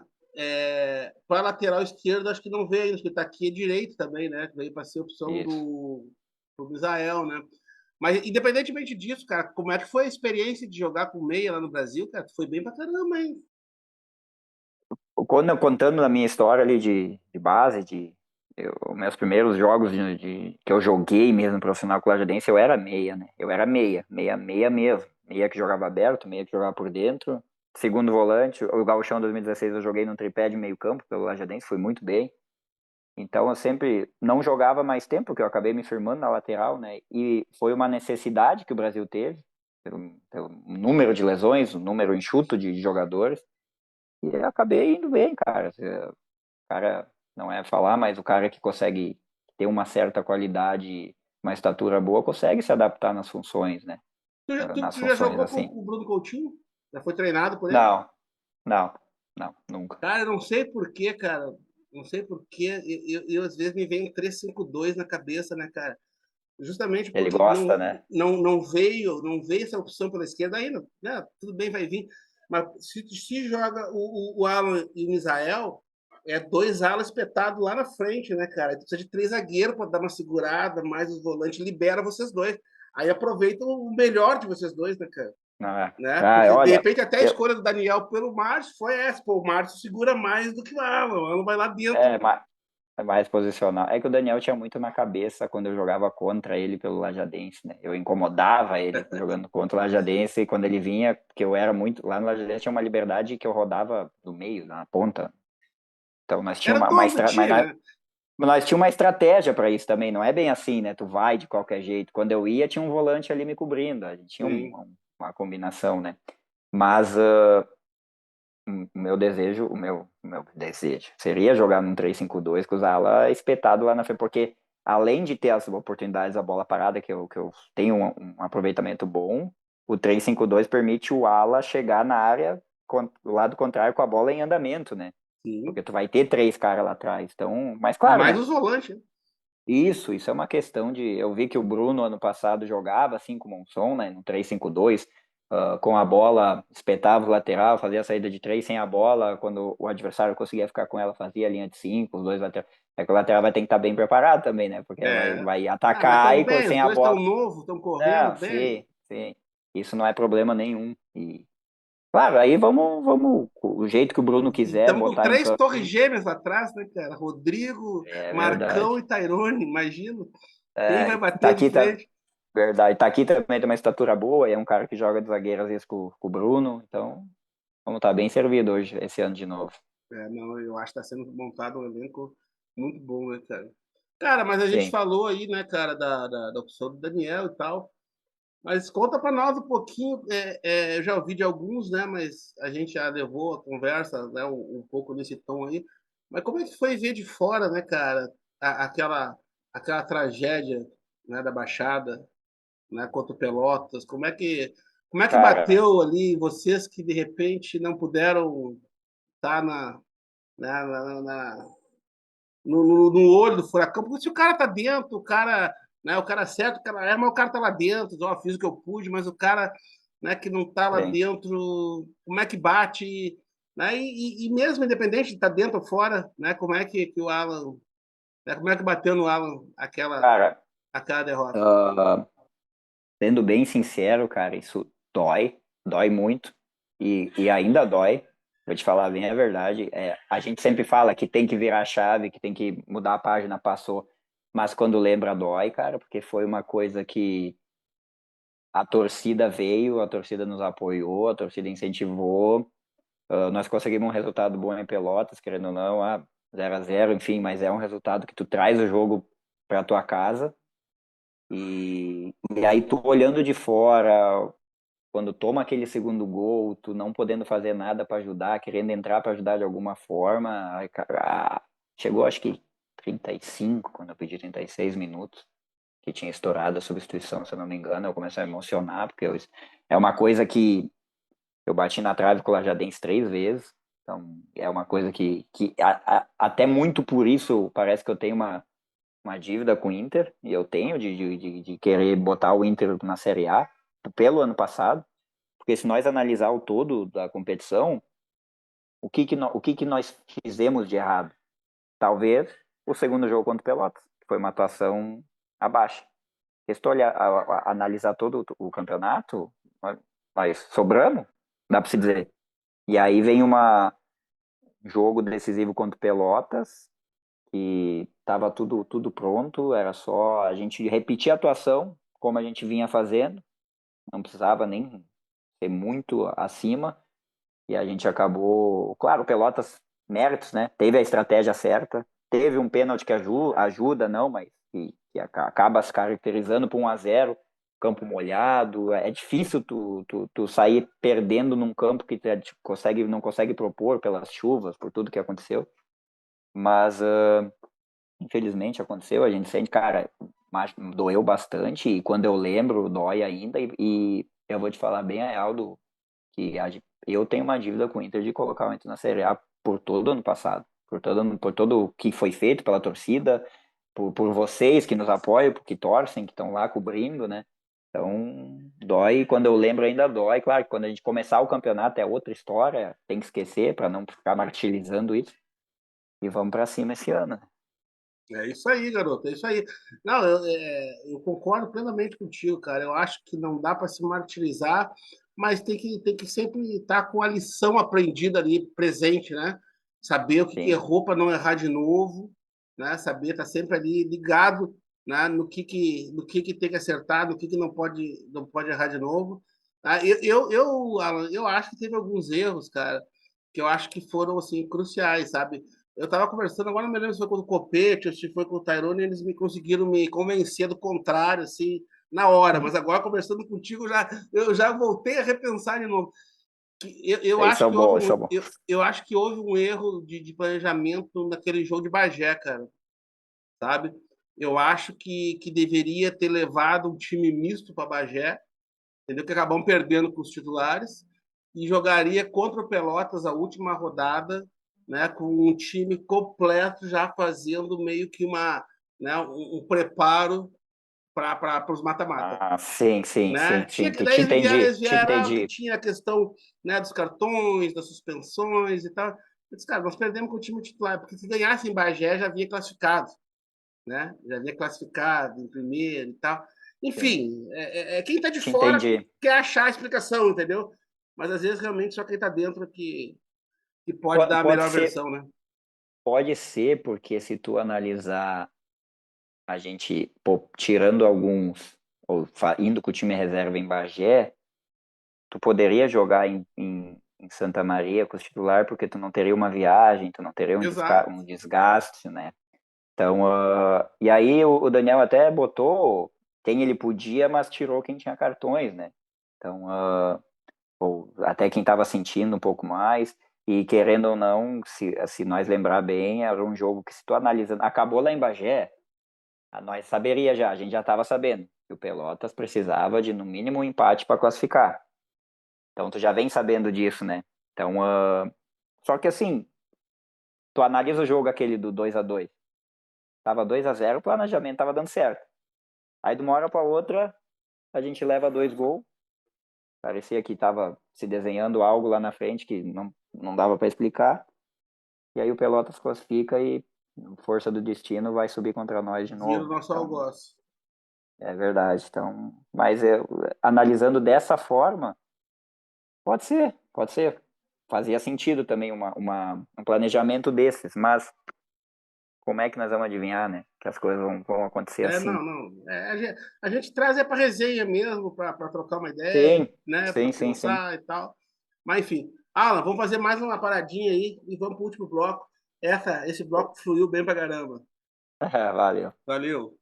Para lateral esquerdo, acho que não veio ainda, porque está aqui à direito também, né? Veio para ser opção Isso. do Misael, né? Mas, independentemente disso, cara, como é que foi a experiência de jogar com meia lá no Brasil, cara? Foi bem pra caramba, hein? Contando a minha história ali de base, meus primeiros jogos que eu joguei mesmo profissional com o Lajadense, eu era meia, né? Eu era meia mesmo. Meia que jogava aberto, meia que jogava por dentro. Segundo volante, o Gauchão 2016 eu joguei no tripé de meio campo pelo Lajadense, fui muito bem. Então eu sempre não jogava mais tempo, porque eu acabei me firmando na lateral, né? E foi uma necessidade que o Brasil teve, pelo número de lesões, o número enxuto de jogadores. E eu acabei indo bem, cara. O cara não é falar, mas o cara que consegue ter uma certa qualidade, uma estatura boa, consegue se adaptar nas funções, né? Tu Nas já funções jogou com assim. o Bruno Coutinho? Já foi treinado por ele? Não, não, não, nunca. Cara, eu não sei por quê, cara. Não sei por quê. Às vezes me vem um 3-5-2 na cabeça, né, cara? Justamente Ele porque gosta, né? não veio essa opção pela esquerda ainda, né? Tudo bem, vai vir. Mas se joga o Alan e o Misael, é dois alas espetados lá na frente, né, cara? Tu precisa de três zagueiros para dar uma segurada, mais os volantes, libera vocês dois. Aí aproveita o melhor de vocês dois, né, cara? Não é. Né? Ah, Porque de olha, repente até a eu, escolha do Daniel pelo Márcio foi essa. Pô, o Márcio segura mais do que o Alan. O Alan vai lá é, dentro. é mais posicional. É que o Daniel tinha muito na cabeça quando eu jogava contra ele pelo Lajadense, né? Eu incomodava ele jogando contra o Lajadense e quando ele vinha, porque eu era muito. Lá no Lajadense tinha uma liberdade que eu rodava do meio, na ponta. Então nós Era tínhamos todo dia, né? mas nós tínhamos uma estratégia para isso também. Não é bem assim, né? Tu vai de qualquer jeito. Quando eu ia, tinha um volante ali me cobrindo. A gente tinha Sim. uma combinação, né? Mas o meu desejo seria jogar num 3-5-2 com o Zala espetado lá na frente, porque além de ter as oportunidades da bola parada, que eu tenho um aproveitamento bom, o 3-5-2 permite o ala chegar na área do lado contrário com a bola em andamento, né? Sim. Porque tu vai ter três caras lá atrás. Então, mas claro, Mais né? os volantes, né? Isso é uma questão de. Eu vi que o Bruno ano passado jogava assim com o Monson, né? No 3-5-2, com a bola, espetava o lateral, fazia a saída de três sem a bola. Quando o adversário conseguia ficar com ela, fazia a linha de cinco, os dois laterais. É que o lateral vai ter que estar bem preparado também, né? Porque vai, É. vai Ah, mas atacar estão e bem, os sem a dois estão bola. novos, estão correndo Não, bem. sim, sim. Isso não é problema nenhum. E, claro, aí vamos, o jeito que o Bruno E quiser estamos com botar em três torres campo. gêmeas lá atrás, né, cara? Rodrigo, É Marcão verdade. e Tairone, imagina. Quem vai É, tá bater de aqui, tá, frente? verdade. Tá aqui também tem uma estatura boa, e é um cara que joga de zagueiro às vezes com o Bruno, então vamos estar bem servido hoje, esse ano de novo. Não, eu acho que está sendo montado um elenco muito bom, né, cara? Cara, mas a gente Sim. falou aí, né, cara, da opção do Daniel e tal. Mas conta para nós um pouquinho. Eu já ouvi de alguns, né? Mas a gente já levou a conversa, né, um pouco nesse tom aí. Mas como é que foi ver de fora, né, cara, aquela tragédia, né, da Baixada, né, contra o Pelotas? Como é que Cara, bateu ali em vocês que de repente não puderam estar no olho do furacão? Porque se o cara tá dentro, o cara, né, o cara certo, o cara mas o cara tá lá dentro, ó, fiz o que eu pude, mas o cara, né, que não tá lá sim. dentro, como é que bate, né? E mesmo independente de estar dentro ou fora, né, como é que o Alan, né, como é que bateu no Alan Cara, aquela derrota? ah, sendo bem sincero, cara, isso dói muito, e ainda dói. Vou te falar bem a verdade. A gente sempre fala que tem que virar a chave, que tem que mudar a página, passou. Mas quando lembra, dói, cara, porque foi uma coisa que a torcida veio, a torcida nos apoiou, a torcida incentivou. Nós conseguimos um resultado bom em Pelotas, querendo ou não, 0-0, enfim, mas é um resultado que tu traz o jogo para tua casa. E aí tu olhando de fora, quando toma aquele segundo gol, tu não podendo fazer nada para ajudar, querendo entrar para ajudar de alguma forma, ai, cara, chegou acho que 35, quando eu pedi 36 minutos, que tinha estourado a substituição, se eu não me engano, eu comecei a emocionar, porque é uma coisa que eu bati na trave com o Lajadense 3 vezes. Então, é uma coisa que até muito por isso parece que eu tenho uma dívida com o Inter, e eu tenho de querer botar o Inter na Série A pelo ano passado, porque se nós analisar o todo da competição, o que que nós fizemos de errado? Talvez o segundo jogo contra o Pelotas, que foi uma atuação abaixo. Se tu olhar, analisar todo o campeonato, nós sobramos, dá para se dizer. E aí vem um jogo decisivo contra o Pelotas, que estava tudo pronto, era só a gente repetir a atuação como a gente vinha fazendo, não precisava nem ser muito acima, e a gente acabou, claro, o Pelotas, méritos, né? Teve a estratégia certa, teve um pênalti que ajuda, não, mas que acaba se caracterizando por 1-0, campo molhado, é difícil tu sair perdendo num campo que tu não consegue propor pelas chuvas, por tudo que aconteceu, mas infelizmente aconteceu, a gente sente, cara, doeu bastante, e quando eu lembro, dói ainda, e eu vou te falar bem a real que eu tenho uma dívida com o Inter de colocar o Inter na Série A por todo o ano passado, por todo o que foi feito pela torcida, por vocês que nos apoiam, que torcem, que estão lá cobrindo, né? Então, dói, quando eu lembro ainda dói, claro que quando a gente começar o campeonato é outra história, tem que esquecer para não ficar martirizando isso, e vamos para cima esse ano. É isso aí, garoto, é isso aí. Não, eu concordo plenamente contigo, cara. Eu acho que não dá para se martirizar, mas tem que sempre estar com a lição aprendida ali presente, né? Saber o que Sim. errou para não errar de novo, né? Saber estar sempre ali ligado, né? No que tem que acertar, no que não pode errar de novo. Alan, eu acho que teve alguns erros, cara, que eu acho que foram assim cruciais, sabe? Eu estava conversando, agora não me lembro se foi com o Copete ou se foi com o Tyrone, e eles me conseguiram me convencer do contrário, assim, na hora. Mas agora, conversando contigo, eu já voltei a repensar de novo. Eu Isso acho é que bom, houve isso é um, bom. eu acho que houve um erro de planejamento naquele jogo de Bagé, cara, sabe? Eu acho que deveria ter levado um time misto para Bagé, entendeu? Que acabam perdendo com os titulares, e jogaria contra o Pelotas a última rodada, né, com um time completo já fazendo meio que um preparo para os mata-mata. Ah, sim, sim, Né? sim, Tinha sim, que daí eles te vieram que entendi. tinha a questão, né, dos cartões, das suspensões e tal. Eu disse, cara, nós perdemos com o time titular, porque se ganhasse em Bagé já havia classificado, né? Já havia classificado em primeiro e tal. Sim, Enfim, quem está de te fora entendi. quer achar a explicação, entendeu? Mas às vezes realmente só quem está dentro que pode dar a Pode melhor ser, versão, né? pode ser, porque se tu analisar a gente, pô, tirando alguns, ou indo com o time reserva em Bagé, tu poderia jogar em Santa Maria com o titular, porque tu não teria uma viagem, tu não teria Exato. um desgaste, né? Então, e aí o Daniel até botou quem ele podia, mas tirou quem tinha cartões, né? Então, ou até quem estava sentindo um pouco mais, e querendo ou não, se nós lembrar bem, era um jogo que, se tu analisa, acabou lá em Bagé, nós saberia já, a gente já estava sabendo que o Pelotas precisava de, no mínimo, um empate para classificar. Então, tu já vem sabendo disso, né? Então, só que assim, tu analisa o jogo aquele do 2-2, tava 2-0, o planejamento tava dando certo. Aí, de uma hora para outra, a gente leva 2 gols. Parecia que estava se desenhando algo lá na frente que não dava para explicar. E aí o Pelotas classifica e, força do destino, vai subir contra nós de Vira o novo. nosso Então, algoz. é verdade. Então, mas analisando dessa forma, pode ser, pode ser. Fazia sentido também um planejamento desses, mas como é que nós vamos adivinhar, né? Que as coisas vão acontecer assim. Não, não. A gente traz para resenha mesmo, para trocar uma ideia, Sim, né? Para sim, sim, sim. pensar e tal. Mas enfim. Alan, vamos fazer mais uma paradinha aí e vamos para o último bloco. Esse bloco fluiu bem pra caramba. Valeu. Valeu.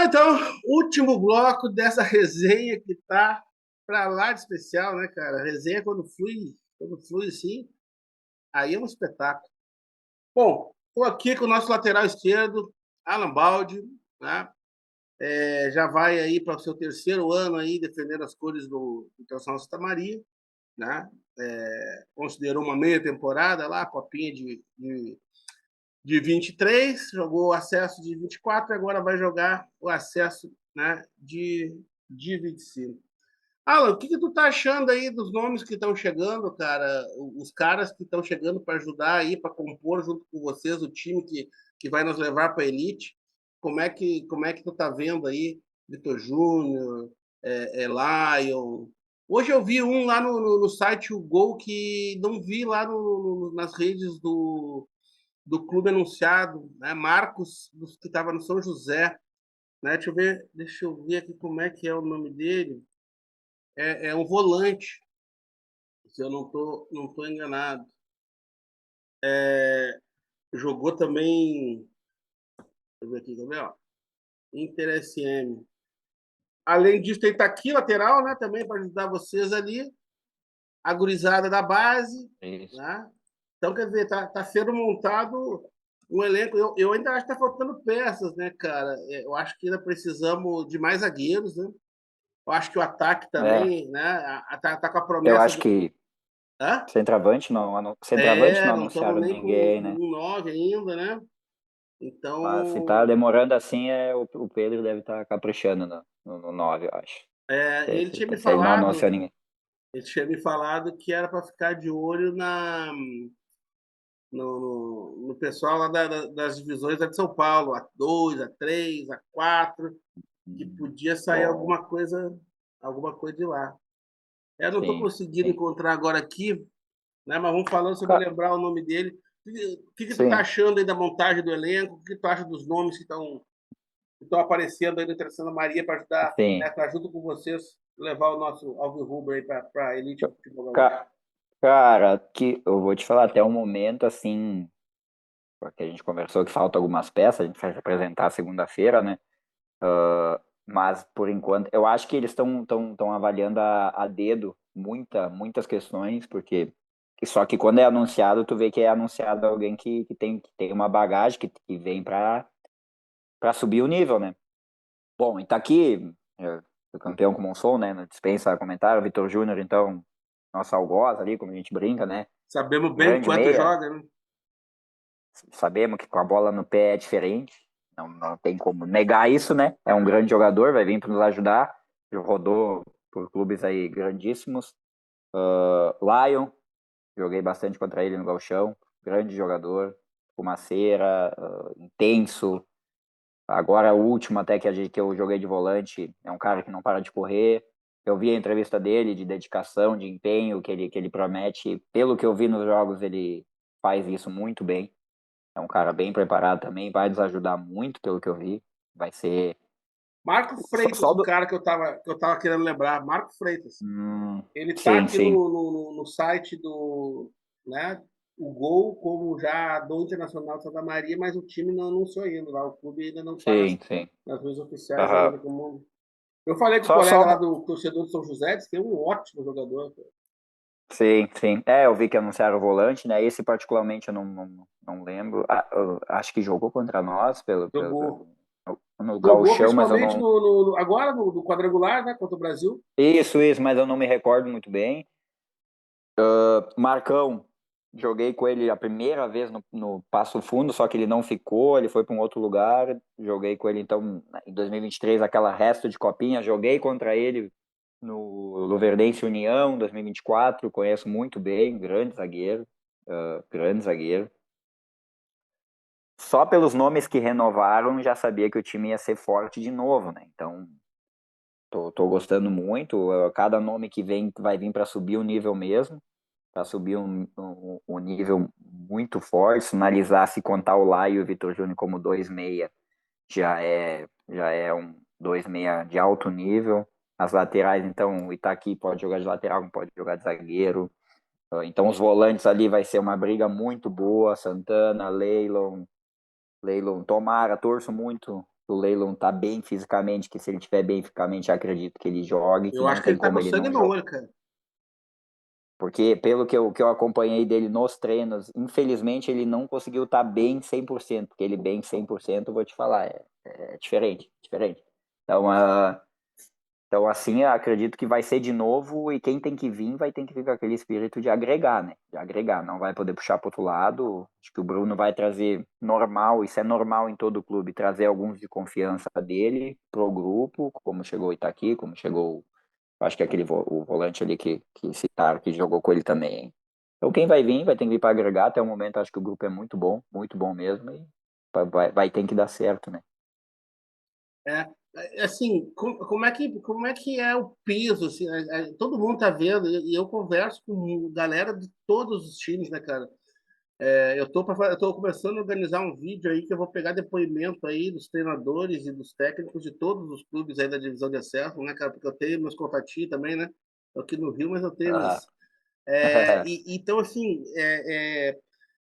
então, último bloco dessa resenha que tá pra lá de especial, né, cara? Resenha quando flui assim, aí é um espetáculo. Bom, estou aqui com o nosso lateral esquerdo, Alan Baldi, né? Já vai aí para o seu terceiro ano aí defendendo as cores do Internacional Santa Maria, né? Considerou uma meia temporada lá, copinha de 23, jogou o acesso de 24 e agora vai jogar o acesso, né, de 25. Alan, o que tu tá achando aí dos nomes que estão chegando, cara? Os caras que estão chegando para ajudar aí, para compor junto com vocês o time que vai nos levar para a elite. Como é que tu tá vendo aí? Vitor Júnior, Lion. Hoje eu vi um lá no site, o Gol, que não vi lá nas redes do clube anunciado, né? Marcos, que estava no São José. Né? Deixa eu ver aqui como é que é o nome dele. É um volante, se eu não tô enganado. Jogou também, deixa eu ver aqui, também, ó, Inter SM. Além disso, tem tá aqui lateral, né, também para ajudar vocês ali, a gurizada da base, Isso. né? Então, quer dizer, tá sendo montado um elenco. Eu ainda acho que tá faltando peças, né, cara? Eu acho que ainda precisamos de mais zagueiros, né? Eu acho que o ataque É, também, né? Tá com a eu promessa acho do. que Hã? centroavante não Não estamos anunciaram nem com ninguém, né? um 9 ainda, né? Mas se tá Então, demorando assim, o Pedro deve estar caprichando no 9, eu acho. ele tinha me Se ele não anunciou falado, ninguém. ele tinha me falado que era para ficar de olho no pessoal lá das divisões lá de São Paulo, a 2, a 3, a 4, que podia sair Bom, alguma coisa de lá. Eu não estou sim, conseguindo sim. encontrar agora aqui, né? Mas vamos falando se eu vou Ca- lembrar o nome dele. O que tu tá Sim, achando aí da montagem do elenco? O que tu acha dos nomes que estão aparecendo aí no Terceira Maria para ajudar, sim. né, para junto com vocês levar o nosso Alvirrubro aí para a elite do futebol gaúcho. Ca- Cara, que eu vou te falar até o momento, assim, porque a gente conversou que falta algumas peças, a gente vai se apresentar segunda-feira, né? Mas por enquanto, eu acho que eles estão avaliando a dedo muitas questões, porque só que quando é anunciado, tu vê que é anunciado alguém que tem uma bagagem, que vem para subir o nível, né? Bom, e tá aqui, o campeão como sou, né? Não dispensa comentário, Vitor Júnior, então, nosso algoz ali, como a gente brinca, né? Sabemos bem Grande quanto meia, joga, né? sabemos que com a bola no pé é diferente, não tem como negar isso, né? É um grande jogador, vai vir para nos ajudar, rodou por clubes aí grandíssimos. Lion, joguei bastante contra ele no Gauchão, grande jogador, fumaceira, intenso. Agora o último até que eu joguei de volante é um cara que não para de correr. Eu vi a entrevista dele de dedicação, de empenho que ele promete. Pelo que eu vi nos jogos, ele faz isso muito bem. É um cara bem preparado também, vai nos ajudar muito, pelo que eu vi. Vai ser. Marco Só, Freitas, só o do. cara que eu tava querendo lembrar, Marco Freitas. Ele tá Sim, aqui sim, no site né, o Gol como já do Internacional de Santa Maria, mas o time não anunciou ainda lá, o clube ainda não está sim, sim. nas redes oficiais Aham. ainda como. Eu falei com o Só, colega lá só. do torcedor de São José, disse que é um ótimo jogador. Sim, sim. Eu vi que anunciaram o volante, né? Esse particularmente eu não lembro. Eu acho que jogou contra nós Jogou. no Jogou Gauchão, mas eu principalmente não. agora no quadrangular, né, contra o Brasil. Isso, mas eu não me recordo muito bem. Marcão, joguei com ele a primeira vez no Passo Fundo, só que ele não ficou, ele foi para um outro lugar. Joguei com ele então em 2023, aquela resto de copinha. Joguei contra ele no Luverdense União 2024, conheço muito bem, grande zagueiro, grande zagueiro. Só pelos nomes que renovaram, já sabia que o time ia ser forte de novo, né? Então, tô gostando muito. Cada nome que vem vai vir para subir o nível mesmo, para subir um nível muito forte. Sinalizar, se contar o Lai e o Vitor Júnior como 2-6, já é um 2-6 de alto nível. As laterais, então, o Itaqui pode jogar de lateral, não pode jogar de zagueiro. Então, os volantes ali vai ser uma briga muito boa. Santana, Leilon, Tomara, torço muito o Leilon tá bem fisicamente, que se ele estiver bem fisicamente, acredito que ele jogue, que Eu não acho que tem ele tá como com ele sangue não no jogar. olho, cara. Porque pelo que eu acompanhei dele nos treinos, infelizmente ele não conseguiu estar bem 100%, porque ele bem 100%, eu vou te falar, é diferente, diferente. Então, então, assim, eu acredito que vai ser de novo e quem tem que vir vai ter que vir com aquele espírito de agregar, né? De agregar, não vai poder puxar para outro lado. Acho que o Bruno vai trazer normal, isso é normal em todo clube, trazer alguns de confiança dele pro grupo, como chegou o Itaqui, como chegou, acho que é aquele o volante ali que citaram, que jogou com ele também, hein? Então, quem vai vir vai ter que vir para agregar. Até o momento, acho que o grupo é muito bom mesmo e vai ter que dar certo, né? Assim, como é que é o peso, assim, todo mundo tá vendo, e eu converso com galera de todos os times, né, cara? Eu tô começando a organizar um vídeo aí que eu vou pegar depoimento aí dos treinadores e dos técnicos de todos os clubes aí da divisão de acesso, né, cara? Porque eu tenho meus contatinhos também, né? Tô aqui no Rio, mas eu tenho Ah. meus. Então, assim,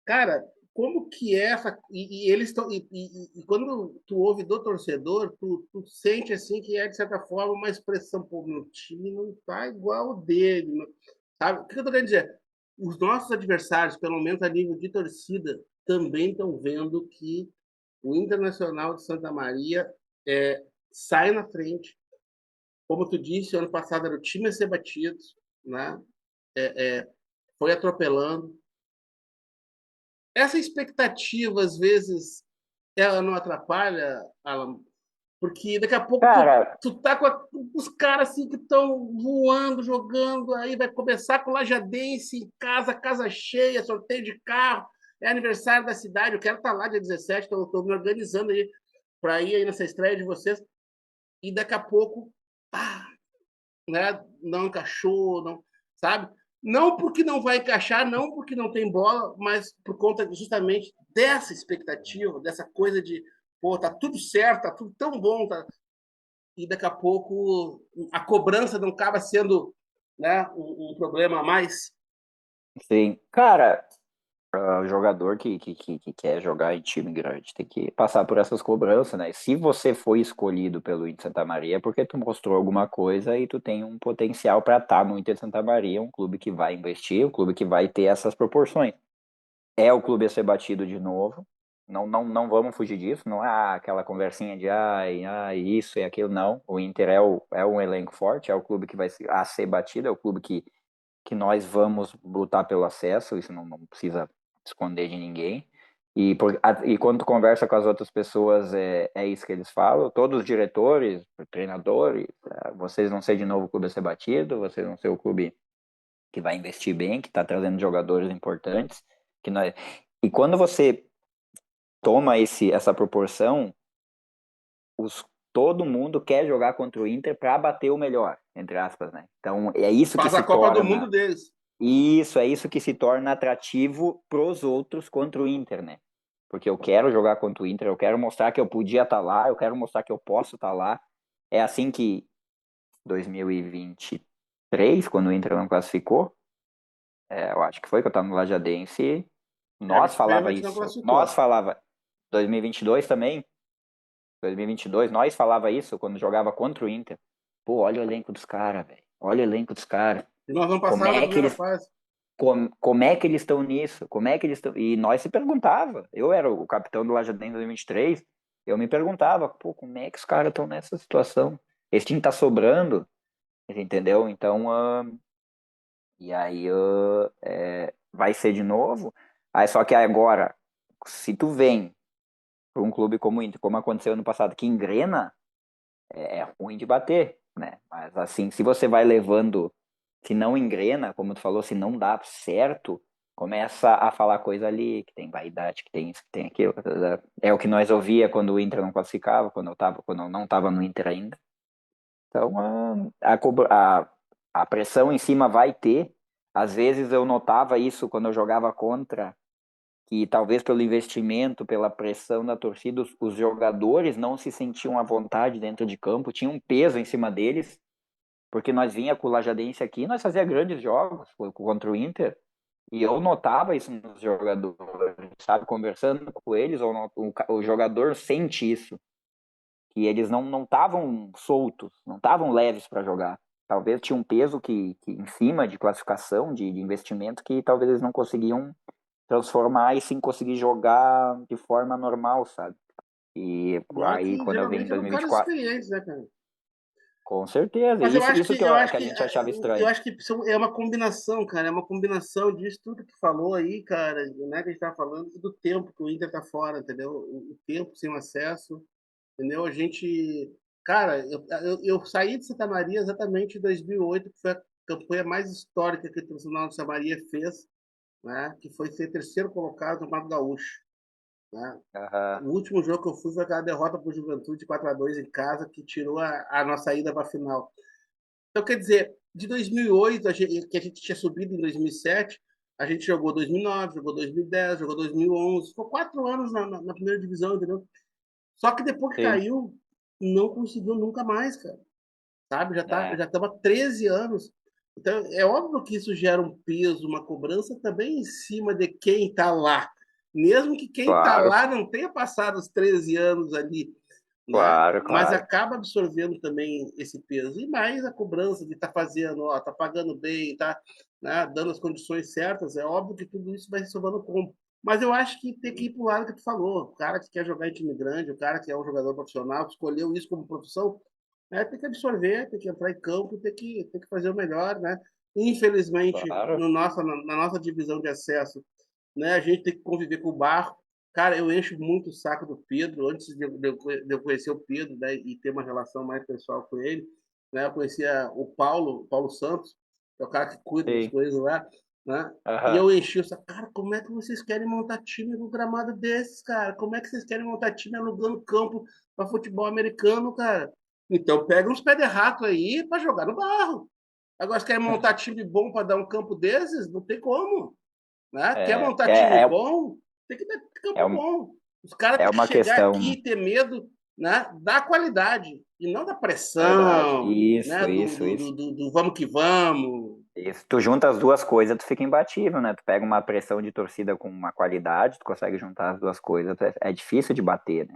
cara, como que é essa. E eles estão. E quando tu ouve do torcedor, tu sente assim que é, de certa forma, uma expressão, pô, meu time não tá igual o dele, sabe? O que eu tô querendo dizer? Os nossos adversários, pelo menos a nível de torcida, também estão vendo que o Internacional de Santa Maria sai na frente. Como tu disse, ano passado era o time a ser batido, né? Foi atropelando. Essa expectativa, às vezes, ela não atrapalha, Alan? Porque daqui a pouco Cara, tu tá com os caras assim que estão voando, jogando, aí vai começar com Lajadense em casa, casa cheia, sorteio de carro, é aniversário da cidade, eu quero estar lá dia 17, estou me organizando aí para ir aí nessa estreia de vocês, e daqui a pouco, pá, né, não encaixou, não, sabe? Não porque não vai encaixar, não porque não tem bola, mas por conta justamente dessa expectativa, dessa coisa de, pô, tá tudo certo, tá tudo tão bom, tá? E daqui a pouco a cobrança não acaba sendo, né, um problema a mais. sim. Cara, o jogador que quer jogar em time grande tem que passar por essas cobranças, né? Se você foi escolhido pelo Inter Santa Maria é porque tu mostrou alguma coisa e tu tem um potencial para estar no Inter Santa Maria, um clube que vai investir, um clube que vai ter essas proporções. É o clube a ser batido de novo. Não vamos fugir disso. Não é aquela conversinha de isso e aquilo, não. O Inter é um elenco forte, é o clube que vai a ser batido, é o clube que nós vamos lutar pelo acesso, isso não precisa esconder de ninguém. E quando tu conversa com as outras pessoas, é isso que eles falam, todos os diretores, treinadores, vocês vão ser de novo o clube a ser batido, vocês vão ser o clube que vai investir bem, que está trazendo jogadores importantes. Que nós... E quando você toma essa proporção, os, todo mundo quer jogar contra o Inter para bater o melhor, entre aspas, né? Então é isso que Faz a se Copa do torna. Mundo deles. Isso, é isso que se torna atrativo pros outros contra o Inter, né? Porque eu quero jogar contra o Inter, eu quero mostrar que eu podia estar lá, eu quero mostrar que eu posso estar lá. É assim que 2023, quando o Inter não classificou, eu acho que foi que eu estava no Lajadense, nós Pega-se falava pênalti, não isso. Nós classificou. falava 2022 também, 2022, nós falava isso quando jogava contra o Inter. Pô, olha o elenco dos caras, velho. Olha o elenco dos caras. E nós não Como passávamos da é que primeira eles fase. como é que eles estão nisso? Como é que eles estão? E nós se perguntava. Eu era o capitão do Lajadense em 2023. Eu me perguntava, pô, como é que os caras estão nessa situação? Esse time tá sobrando, entendeu? Então, e aí vai ser de novo. Aí só que agora, se tu vem para um clube como o Inter, como aconteceu ano passado, que engrena, é ruim de bater, né? Mas assim, se você vai levando, se não engrena, como tu falou, se não dá certo, começa a falar coisa ali, que tem vaidade, que tem isso, que tem aquilo. É o que nós ouvia quando o Inter não classificava, quando eu não estava no Inter ainda. Então, a pressão em cima vai ter. Às vezes eu notava isso quando eu jogava contra, que talvez pelo investimento, pela pressão da torcida, os jogadores não se sentiam à vontade dentro de campo, tinha um peso em cima deles, porque nós vinha com o Lajadense aqui, nós fazia grandes jogos contra o Inter, e eu notava isso nos jogadores, sabe, conversando com eles, o jogador sente isso. que eles não estavam soltos, não estavam leves para jogar. Talvez tinha um peso que em cima de classificação, de investimento, que talvez eles não conseguiam transformar e sim conseguir jogar de forma normal, sabe? E Não, aí, que quando eu vim em geralmente eram caras 2024, experientes, né, cara? com certeza, Mas eu isso, acho isso que que, eu eu, acho que a que gente achava eu estranho. acho que é uma combinação, cara, é uma combinação disso tudo que tu falou aí, cara, né, que a gente tá falando e do tempo que o Inter tá fora, entendeu? O tempo sem acesso, entendeu? A gente, cara, eu saí de Santa Maria exatamente em 2008, que foi a campanha mais histórica que o Internacional de Santa Maria fez, né? Que foi ser terceiro colocado no Campeonato Gaúcho, né? Aham, O último jogo que eu fui foi aquela derrota para o Juventude 4-2 em casa, que tirou a nossa ida para a final. Então, quer dizer, de 2008, que a gente tinha subido em 2007, a gente jogou 2009, jogou 2010, jogou 2011, ficou 4 anos na primeira divisão, entendeu? Só que depois que sim, caiu, não conseguiu nunca mais, cara. Sabe? é, Já estava 13 anos. Então, é óbvio que isso gera um peso, uma cobrança também em cima de quem está lá. Mesmo que quem está claro, lá não tenha passado os 13 anos ali, né? claro, Mas claro, acaba absorvendo também esse peso. E mais a cobrança de estar fazendo, ó, tá pagando bem, tá, né, dando as condições certas. É óbvio que tudo isso vai se somando como. Mas eu acho que tem que ir para o lado que tu falou. O cara que quer jogar em time grande, o cara que é um jogador profissional, escolheu isso como profissão, tem que absorver, tem que entrar em campo, tem que fazer o melhor, né? Infelizmente, claro. no nossa, na nossa divisão de acesso, né, a gente tem que conviver com o barro. Cara, eu encho muito o saco do Pedro, antes de eu conhecer o Pedro, né, e ter uma relação mais pessoal com ele, né, eu conhecia o Paulo Santos, que é o cara que cuida das Sim, coisas lá, né, e aham. eu enchi o saco, cara, como é que vocês querem montar time no gramado desses, cara? Como é que vocês querem montar time alugando campo para futebol americano, cara? Então pega uns pé de rato aí para jogar no barro. Agora, se quer montar time bom para dar um campo desses, não tem como. Né? Quer É, montar time é, é, bom, tem que ter é, campo um- bom. Os caras é têm que uma chegar questão, aqui e ter medo, né, da qualidade e não da verdade. pressão, né, Isso, isso, isso. do vamos que vamos. Isso. Tu junta as duas coisas, tu fica imbatível, né? Tu pega uma pressão de torcida com uma qualidade, tu consegue juntar as duas coisas, é difícil de bater, né?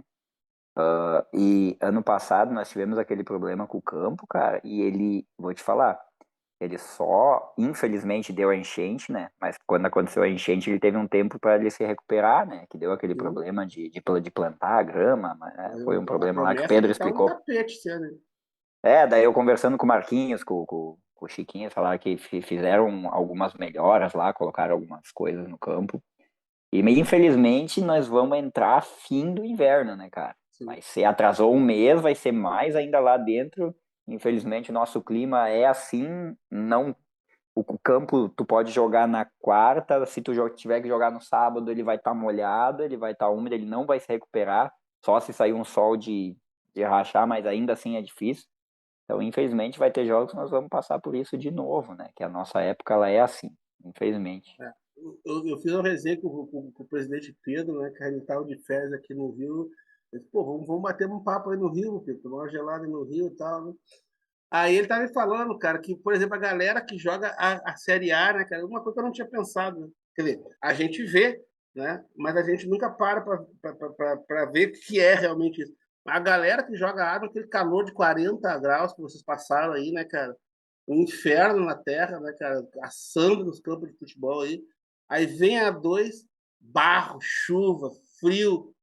E ano passado nós tivemos aquele problema com o campo, cara, e ele, vou te falar, ele só, infelizmente, deu a enchente, né? Mas quando aconteceu a enchente, ele teve um tempo para ele se recuperar, né? Que deu aquele Sim. problema de plantar a grama, mas foi um A problema lá que o promessa é Pedro que tá um explicou. tapete, né? Daí eu conversando com o Marquinhos, com o Chiquinho, falaram que fizeram algumas melhoras lá, colocaram algumas coisas no campo. E infelizmente nós vamos entrar fim do inverno, né, cara? Sim. Vai ser, atrasou um mês, vai ser mais ainda lá dentro. Infelizmente o nosso clima é assim, não o campo tu pode jogar na quarta, se tu tiver que jogar no sábado, ele vai estar molhado, ele vai estar úmido, ele não vai se recuperar, só se sair um sol de rachar, mas ainda assim é difícil. Então, infelizmente, vai ter jogos que nós vamos passar por isso de novo, né? Que a nossa época ela é assim, infelizmente. É. Eu fiz uma resenha com o presidente Pedro, né, que a gente estava de férias aqui no Rio. Eu disse, pô, vamos bater um papo aí no Rio, Pedro, tomar uma gelada no Rio e tal, né? Aí ele tá me falando, cara, que, por exemplo, a galera que joga a Série A, né, cara, uma coisa que eu não tinha pensado, né? Quer dizer, a gente vê, né, mas a gente nunca para ver o que é realmente isso. A galera que joga A naquele calor de 40 graus que vocês passaram aí, né, cara, um inferno na terra, né, cara, assando nos campos de futebol aí. Aí vem a dois, barro, chuva, frio,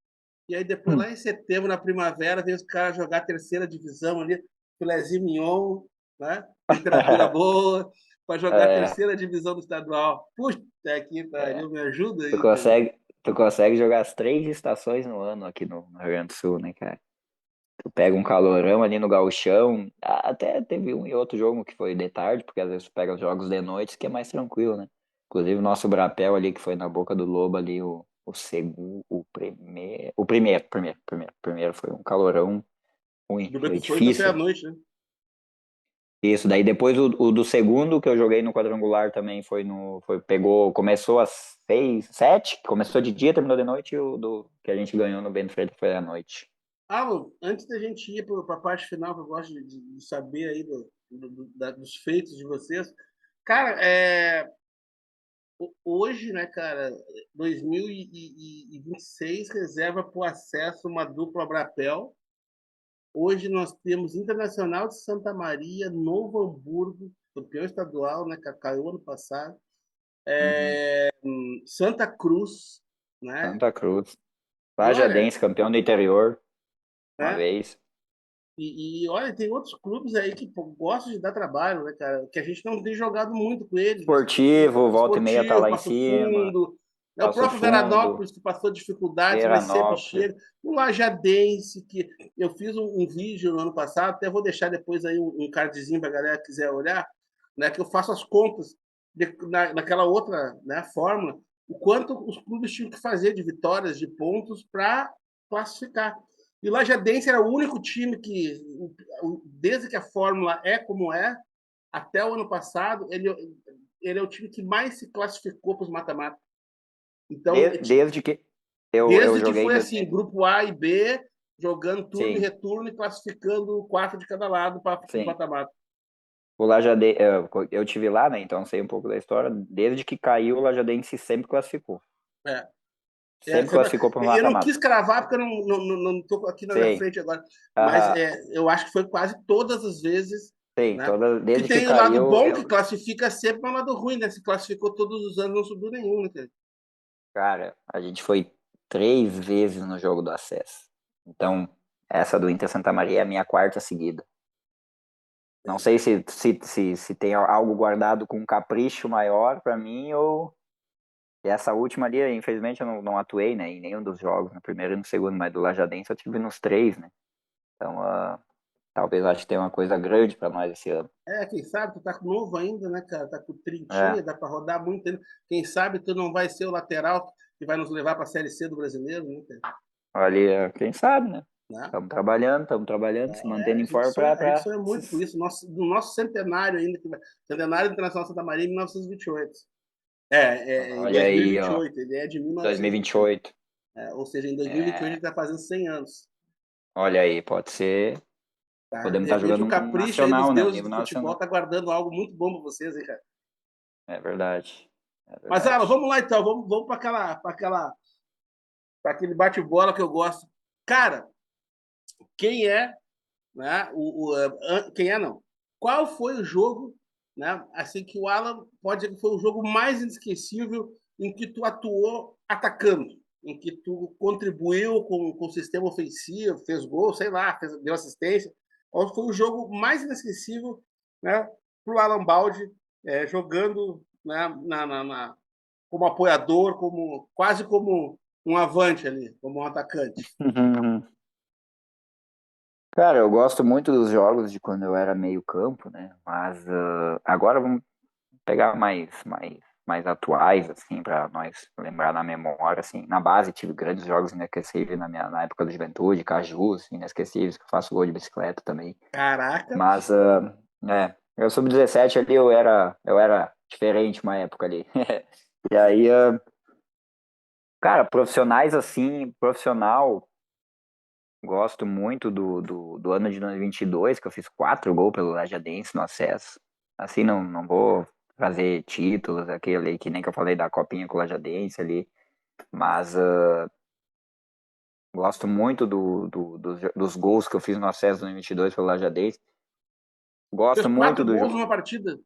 e aí depois, Hum. lá em setembro, na primavera, vem os caras jogar a terceira divisão ali, filézinho mignon, né? Temperatura boa, para jogar a É, terceira divisão do estadual. Puta que é. pariu, me ajuda Tu aí, cara. consegue, tu consegue jogar as 3 estações no ano aqui no Rio Grande do Sul, né, cara? Tu pega um calorão ali no gauchão, até teve um e outro jogo que foi de tarde, porque às vezes tu pega os jogos de noite, que é mais tranquilo, né? Inclusive o nosso Brapel ali, que foi na boca do lobo ali, o segundo, o primeiro foi um calorão ruim, Do foi Beco Froito até a difícil. noite, né? Isso, daí depois o do segundo que eu joguei no quadrangular também começou às 6, 7, começou de dia, terminou de noite, e o do que a gente ganhou no Bento Freitas foi à noite. Alan, antes da gente ir para a parte final, que eu gosto de saber aí dos feitos de vocês, cara, hoje, né, cara, 2026 reserva para o acesso uma dupla Brapel, Hoje nós temos Internacional de Santa Maria, Novo Hamburgo, campeão estadual, né, que caiu ano passado, Uhum. Santa Cruz, né? Santa Cruz. E olha, Lajadense, campeão do interior, uma né? vez. Olha, tem outros clubes aí que pô, gostam de dar trabalho, né, cara? Que a gente não tem jogado muito com eles, mas Esportivo, volta e meia tá Esportivo, lá em Passo cima. Fundo, é o Passo próprio Fundo, Veranópolis que passou dificuldades, mas sempre Veranópolis. chega. O Lajadense, que eu fiz um vídeo no ano passado, até vou deixar depois aí um cardzinho para a galera que quiser olhar, né, que eu faço as contas naquela outra, né, fórmula, o quanto os clubes tinham que fazer de vitórias, de pontos para classificar. E o Lajadense era o único time que, desde que a fórmula é como é, até o ano passado, ele é o time que mais se classificou para os mata-mata. Então, Desde que eu desde que joguei em foi 2000. assim, grupo A e B, jogando turno e Sim, retorno e classificando 4 de cada lado para os sim. mata-mata. O Lajadense, eu tive lá, né? Então sei um pouco da história. Desde que caiu, o Lajadense sempre classificou. É. Sempre classificou para o Eu não mata-mata. quis cravar porque eu não estou aqui na minha Sim. frente agora, mas Aham. eu acho que foi quase todas as vezes, Sim, né? Que desde que tem o lado caiu, bom que classifica sempre, mas o lado ruim, né? Se classificou todos os anos, não subiu nenhum, né, cara? cara, a gente foi 3 vezes no jogo do acesso. Então, essa do Inter Santa Maria é a minha quarta seguida. Não sei se tem algo guardado com um capricho maior para mim ou essa última ali, infelizmente, eu não atuei, né, em nenhum dos jogos, no primeiro e no segundo, mas do Lajadense eu tive nos três, né? Então, talvez acho que tem uma coisa grande para nós esse ano. Quem sabe tu tá novo ainda, né, cara? Tá com É, trintinha, dá para rodar muito ainda. Quem sabe tu não vai ser o lateral que vai nos levar para a Série C do brasileiro, né, cara? olha, quem sabe, né? Né? Estamos trabalhando, se Não, mantendo a em gente forma sonha, a gente para sonha muito com isso. No nosso centenário ainda, centenário internacional Santa Maria, em 1928. Em olha aí, ó, 2028, ele é de 1928. 2028. Ou seja, em 2028 ele É, está fazendo 100 anos. olha aí, pode ser. Tá? Podemos De estar repente jogando o um capricho aí dos nacional, né? Um deuses nível do futebol nacional. tá guardando algo muito bom para vocês, hein, cara? É verdade. É Mas, Alan, verdade. vamos lá então, vamos para aquele bate-bola que eu gosto. Cara, quem é, né? Quem é não? Qual foi o jogo, né? Assim que o Alan pode dizer que foi o jogo mais inesquecível em que tu atuou atacando, em que tu contribuiu com o sistema ofensivo, fez gol, sei lá, deu assistência. Qual foi o jogo mais inesquecível, né? Para o Alan Baldi jogando, né, como apoiador, quase como um avante ali, como um atacante. Cara, eu gosto muito dos jogos de quando eu era meio campo, né? Mas agora vamos pegar mais atuais, assim, para nós lembrar na memória, assim. Na base tive grandes jogos inesquecíveis na época da juventude, Cajus, inesquecíveis, que eu faço gol de bicicleta também. Caraca! Mas, eu sub-17 ali, eu era diferente uma época ali. E aí, cara, profissionais assim, profissional, gosto muito do ano de 2022, que eu fiz 4 gols pelo Lajadense no acesso. Assim, não vou trazer títulos, aquele que nem que eu falei da copinha com o Lajadense ali, mas gosto muito dos gols que eu fiz no acesso 2022 pelo Lajadense. Fez Gosto muito 4 do gols jogo. numa partida.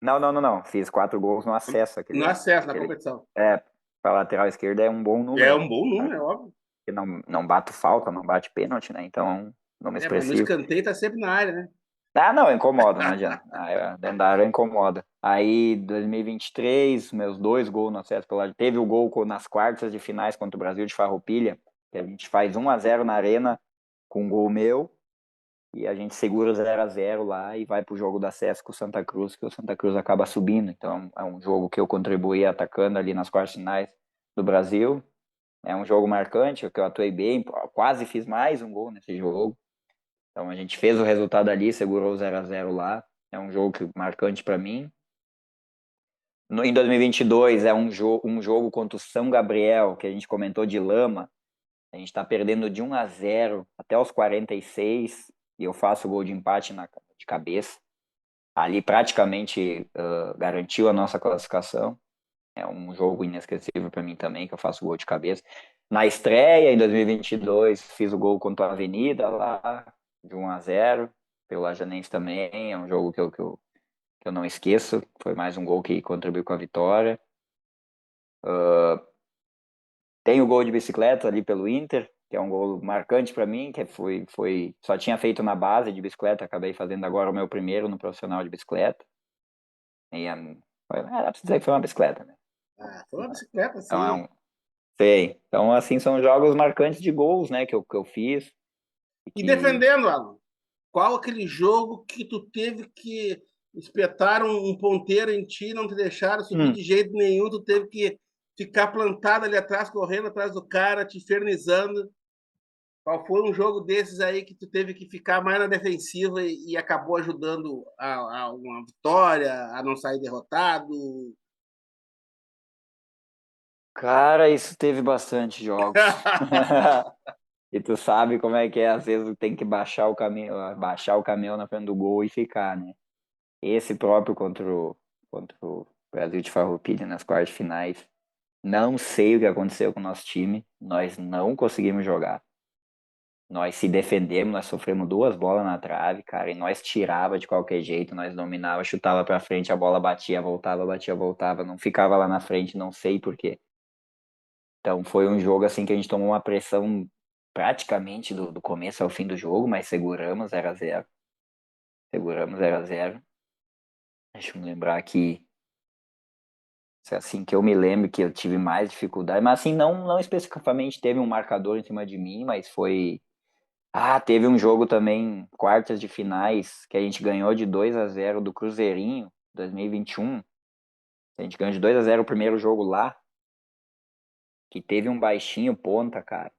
Não. Fiz 4 gols no acesso, No aquele, acesso, na aquele. competição. É, para lateral esquerda é um bom É número, um né? bom número, é óbvio. Porque não bato falta, não bate pênalti, né? Então, é um número Mas no expressivo. escanteio tá sempre na área, né? Ah, não, incomoda, não adianta. Dentro da área incomoda. Aí, 2023, meus 2 gols no acesso pela. Teve o gol nas quartas de finais contra o Brasil de Farroupilha, que a gente faz 1-0 na arena com um gol meu, e a gente segura 0-0 lá e vai pro jogo do acesso com o Santa Cruz, que o Santa Cruz acaba subindo. Então, é um jogo que eu contribuí atacando ali nas quartas finais do Brasil. É um jogo marcante, que eu atuei bem, quase fiz mais um gol nesse jogo. Então a gente fez o resultado ali, segurou o 0-0 lá. É um jogo marcante para mim. Em 2022 é um jogo contra o São Gabriel, que a gente comentou de lama. A gente está perdendo de 1-0 até os 46 e eu faço o gol de empate de cabeça. Ali praticamente garantiu a nossa classificação. É um jogo inesquecível para mim também, que eu faço gol de cabeça. Na estreia, em 2022, fiz o gol contra a Avenida lá. de 1-0, pelo Lajanense também, é um jogo que eu não esqueço, foi mais um gol que contribuiu com a vitória. Tem o gol de bicicleta ali pelo Inter, que é um gol marcante para mim, que só tinha feito na base de bicicleta, acabei fazendo agora o meu primeiro no profissional de bicicleta. E dá pra dizer que foi uma bicicleta, né? Ah, foi uma bicicleta, Então é sim. sei. Então, assim, são jogos marcantes de gols, né, que eu fiz. E E que, defendendo, Alan, qual aquele jogo que tu teve que espetar um ponteiro em ti, não te deixaram subir hum, de jeito nenhum, tu teve que ficar plantado ali atrás, correndo atrás do cara, te infernizando. Qual foi um jogo desses aí que tu teve que ficar mais na defensiva e acabou ajudando a uma vitória, a não sair derrotado? cara, isso teve bastante jogos. E tu sabe como é que é, às vezes tem que baixar o caminhão na frente do gol e ficar, né? Esse próprio contra o Brasil de Farroupilha nas quartas de finais. Não sei o que aconteceu com o nosso time. Nós não conseguimos jogar. Nós se defendemos, nós sofremos duas bolas na trave, cara, e nós tirava de qualquer jeito, nós dominava, chutava pra frente, a bola batia, voltava, não ficava lá na frente, não sei por quê. Então foi um jogo assim que a gente tomou uma pressão praticamente do começo ao fim do jogo, mas seguramos 0-0. Seguramos 0-0. Deixa eu me lembrar aqui, se é assim que eu me lembro que eu tive mais dificuldade, mas assim, não especificamente teve um marcador em cima de mim, mas foi. Ah, teve um jogo também, quartas de finais, que a gente ganhou de 2-0 do Cruzeirinho, 2021. A gente ganhou de 2-0 o primeiro jogo lá, que teve um baixinho ponta, cara.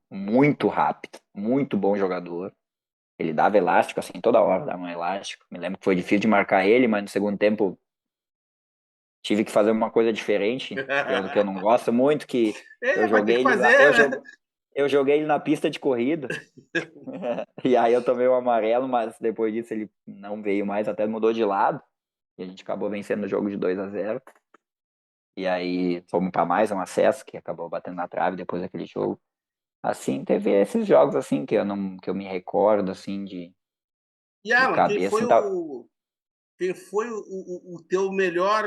Muito rápido, muito bom jogador. Ele dava elástico, assim, toda hora dava um elástico. Me lembro que foi difícil de marcar ele, mas no segundo tempo tive que fazer uma coisa diferente, que eu não gosto muito, que eu Vai ter joguei que ele lá, fazer, né? eu joguei ele na pista de corrida. E aí eu tomei o amarelo, mas depois disso ele não veio mais, até mudou de lado. E a gente acabou vencendo o jogo de 2-0. E aí fomos para mais um acesso, que acabou batendo na trave depois daquele jogo. Assim, teve esses jogos assim que eu me recordo assim E de Alan, cabeça. Assim, tá... quem foi o teu melhor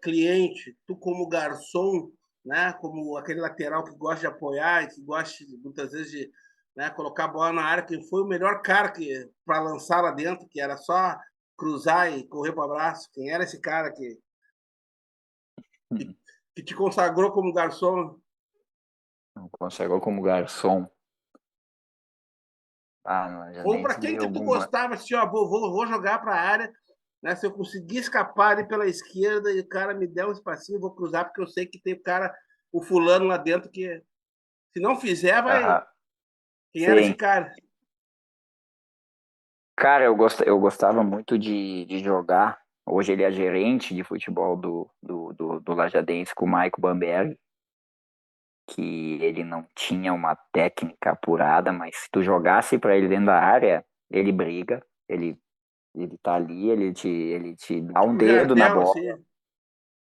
cliente? Tu como garçom, né? Como aquele lateral que gosta de apoiar e que gosta muitas vezes de, né, colocar a bola na área. Quem foi o melhor cara que para lançar lá dentro, que era só cruzar e correr para o abraço? Quem era esse cara que, que te consagrou como garçom? Não consagrou como garçom. Ah, não, já Ou nem para se quem deu que tu alguma. gostava, assim, ó, vou jogar para a área, né? Se eu conseguir escapar ali pela esquerda e o cara me der um espacinho, eu vou cruzar, porque eu sei que tem o cara, o fulano lá dentro, que se não fizer, vai. Aham, Quem era esse sim. cara? Cara, eu gostava muito de jogar. Hoje ele é gerente de futebol do Lajadense com o Maico Bamberg, que ele não tinha uma técnica apurada, mas se tu jogasse pra ele dentro da área, ele briga, ele tá ali, ele te dá um Tipo dedo na Jardel, bola. assim.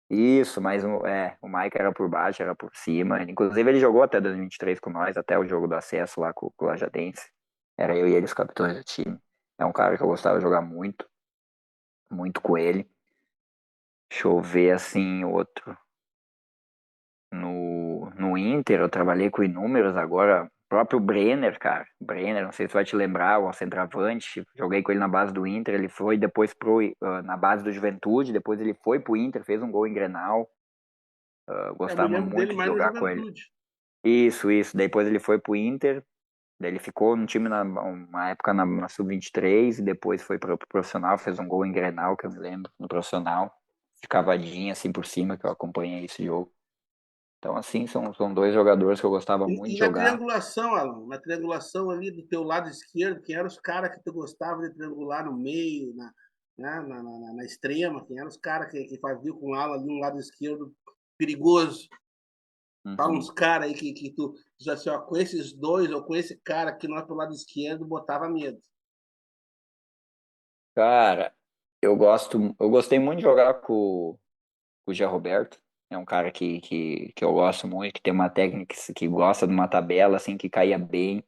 Isso, mas o Maico era por baixo, era por cima. Inclusive ele jogou até 2023 com nós, até o jogo do acesso lá com o Lajadense. Era eu e ele os capitães do time. É um cara que eu gostava de jogar muito, muito com ele. Deixa eu ver assim outro. No Inter, eu trabalhei com inúmeros agora. O próprio Brenner, cara. Brenner, não sei se vai te lembrar, o centroavante. Joguei com ele na base do Inter. Ele foi depois na base do Juventude. Depois ele foi pro Inter, fez um gol em Grenal. Eu Eu me gostava lembro dele muito de mais no jogar com ele. Juventude. Isso. Depois ele foi pro Inter. Daí ele ficou no time uma época na Sub-23 e depois foi pro profissional. Fez um gol em Grenal, que eu me lembro, no profissional. De cavadinha assim por cima, que eu acompanhei esse jogo. Então, assim, são dois jogadores que eu gostava muito E de na jogar. triangulação, Alan, na triangulação ali do teu lado esquerdo, quem eram os caras que tu gostava de triangular no meio, né, na extrema? Quem eram os caras que faziam com o Alan ali no lado esquerdo perigoso? Fala uns Uhum. caras aí que tu diz assim, ó, com esses dois ou com esse cara aqui nós pro lado esquerdo botava medo. Cara, eu gostei muito de jogar com o Gia Roberto. É um cara que eu gosto muito, que tem uma técnica que gosta de uma tabela, assim, que caía bem.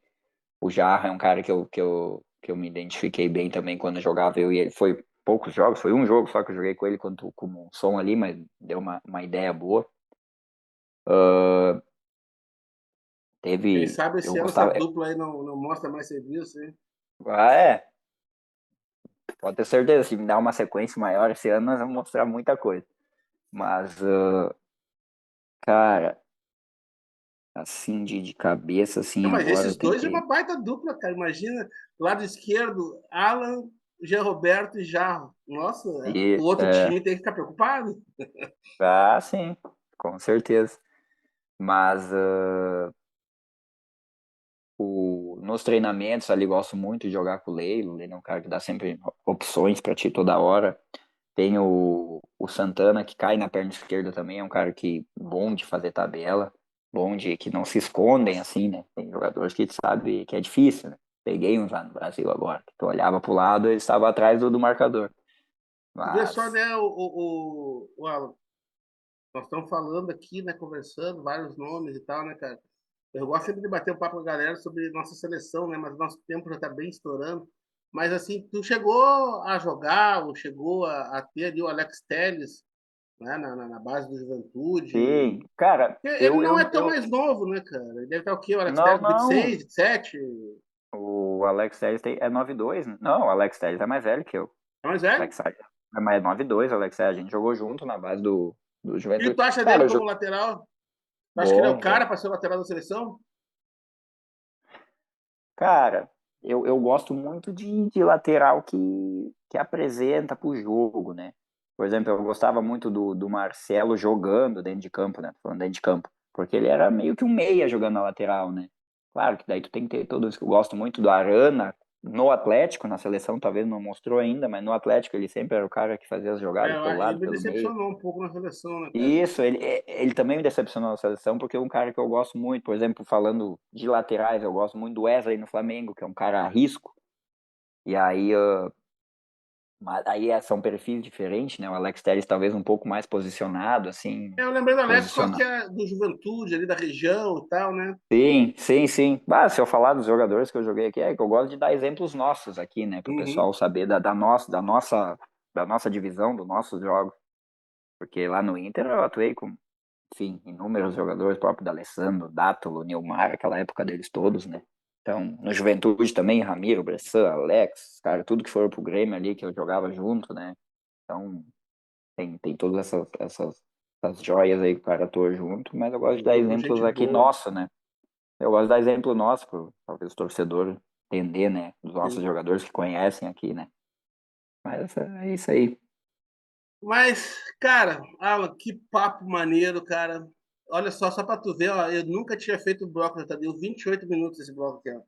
O Jarra é um cara que eu me identifiquei bem também quando jogava eu e ele. Foi poucos jogos, foi um jogo só que eu joguei com ele quanto, como som ali, mas deu uma ideia boa. Quem Teve. sabe Eu esse ano essa gostava. dupla aí não mostra mais serviço, hein? Ah, é. Pode ter certeza, se me dar uma sequência maior esse ano, nós vamos mostrar muita coisa. Mas, cara, assim, de cabeça, assim, Não, mas agora eu esses dois é tentei. uma baita dupla, cara. Imagina, lado esquerdo, Alan, Jean Roberto e Jarro. Nossa, o E, outro time tem que ficar preocupado. sim, com certeza. Mas nos treinamentos ali gosto muito de jogar com o Leilo. O Leilo é um cara que dá sempre opções pra ti toda hora. Tem o Santana que cai na perna esquerda também, é um cara que bom de fazer tabela, bom de que não se escondem assim, né? Tem jogadores que sabe que é difícil, né? Peguei uns lá no Brasil agora, que tu olhava pro lado, ele estava atrás do marcador. Tu vê só, Mas, né, o Alan, nós estamos falando aqui, né, conversando, vários nomes e tal, né, cara? Eu gosto sempre de bater um papo com a galera sobre nossa seleção, né? Mas nosso tempo já está bem estourando. Mas assim, tu chegou a jogar, ou chegou a ter ali o Alex Telles, né? Na base do Juventude. sim, cara, Ele não é tão mais novo, né, cara? Ele deve estar o quê? O Alex não, Telles, não, 26, 27? o Alex Telles é 9'2", né? Não, o Alex Telles é mais velho que eu. O É mais velho? Alex Telles é mais 9'2", o Alex Telles, a gente jogou junto na base do O que Juventude. tu acha Cara, dele eu como joguei lateral? Tu acha que ele é o bom, cara bom. para ser o lateral da seleção? Cara, eu gosto muito de lateral que apresenta pro jogo, né? Por exemplo, eu gostava muito do Marcelo jogando dentro de campo, né? Falando dentro de campo. Porque ele era meio que um meia jogando na lateral, né? Claro que daí tu tem que ter todos que eu gosto muito do Arana no Atlético, na seleção talvez não mostrou ainda, mas no Atlético ele sempre era o cara que fazia as jogadas pelo Ele lado, me pelo meio. decepcionou um pouco na seleção, né, cara? Isso, ele também me decepcionou na seleção, porque é um cara que eu gosto muito, por exemplo, falando de laterais, eu gosto muito do Wesley no Flamengo, que é um cara a risco, e aí, são perfis diferentes, né? O Alex Telles talvez um pouco mais posicionado, assim, Eu lembrei do Alex por causa que posicionado. é do Juventude, ali da região e tal, né? Sim, sim, sim. Ah, se eu falar dos jogadores que eu joguei aqui, é que eu gosto de dar exemplos nossos aqui, né? Para o Uhum. pessoal saber da nossa divisão, dos nossos jogos. Porque lá no Inter eu atuei com, enfim, inúmeros jogadores, próprio D'Alessandro, Dátolo, Nilmar, aquela época deles todos, né? Então, no Juventude também, Ramiro, Bressan, Alex, cara, tudo que for pro Grêmio ali que eu jogava junto, né? Então, tem todas essas joias aí que o cara atua junto, mas eu gosto de dar Gente exemplos aqui boa. nosso, né? Eu gosto de dar exemplo nosso, pro talvez o torcedor entender, né? Dos nossos Sim. jogadores que conhecem aqui, né? Mas é isso aí. Mas, cara, Alan, que papo maneiro, cara. Olha só para tu ver, ó, eu nunca tinha feito um bloco, já deu 28 minutos esse bloco aqui, ó.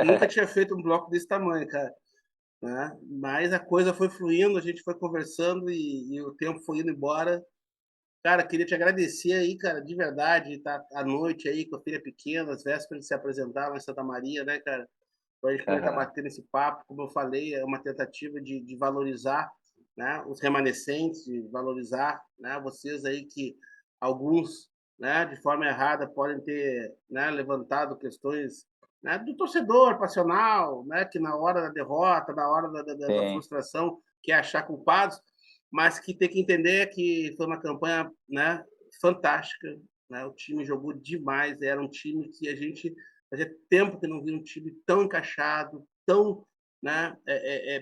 Nunca tinha feito um bloco desse tamanho, cara, né? Mas a coisa foi fluindo, a gente foi conversando e o tempo foi indo embora. Cara, queria te agradecer aí, cara, de verdade, tá à noite aí com a filha pequena, às vésperas de se apresentar lá em Santa Maria, né, cara? Para a gente poder estar Aham. batendo esse papo, como eu falei, é uma tentativa de valorizar, né, os remanescentes, de valorizar, né, vocês aí que alguns, né, de forma errada podem ter, né, levantado questões, né, do torcedor passional, né, que na hora da derrota, na hora da Sim, frustração, quer achar culpados, mas que tem que entender que foi uma campanha, né, fantástica, né, o time jogou demais, era um time que a gente fazia tempo que não via um time tão encaixado, tão, né,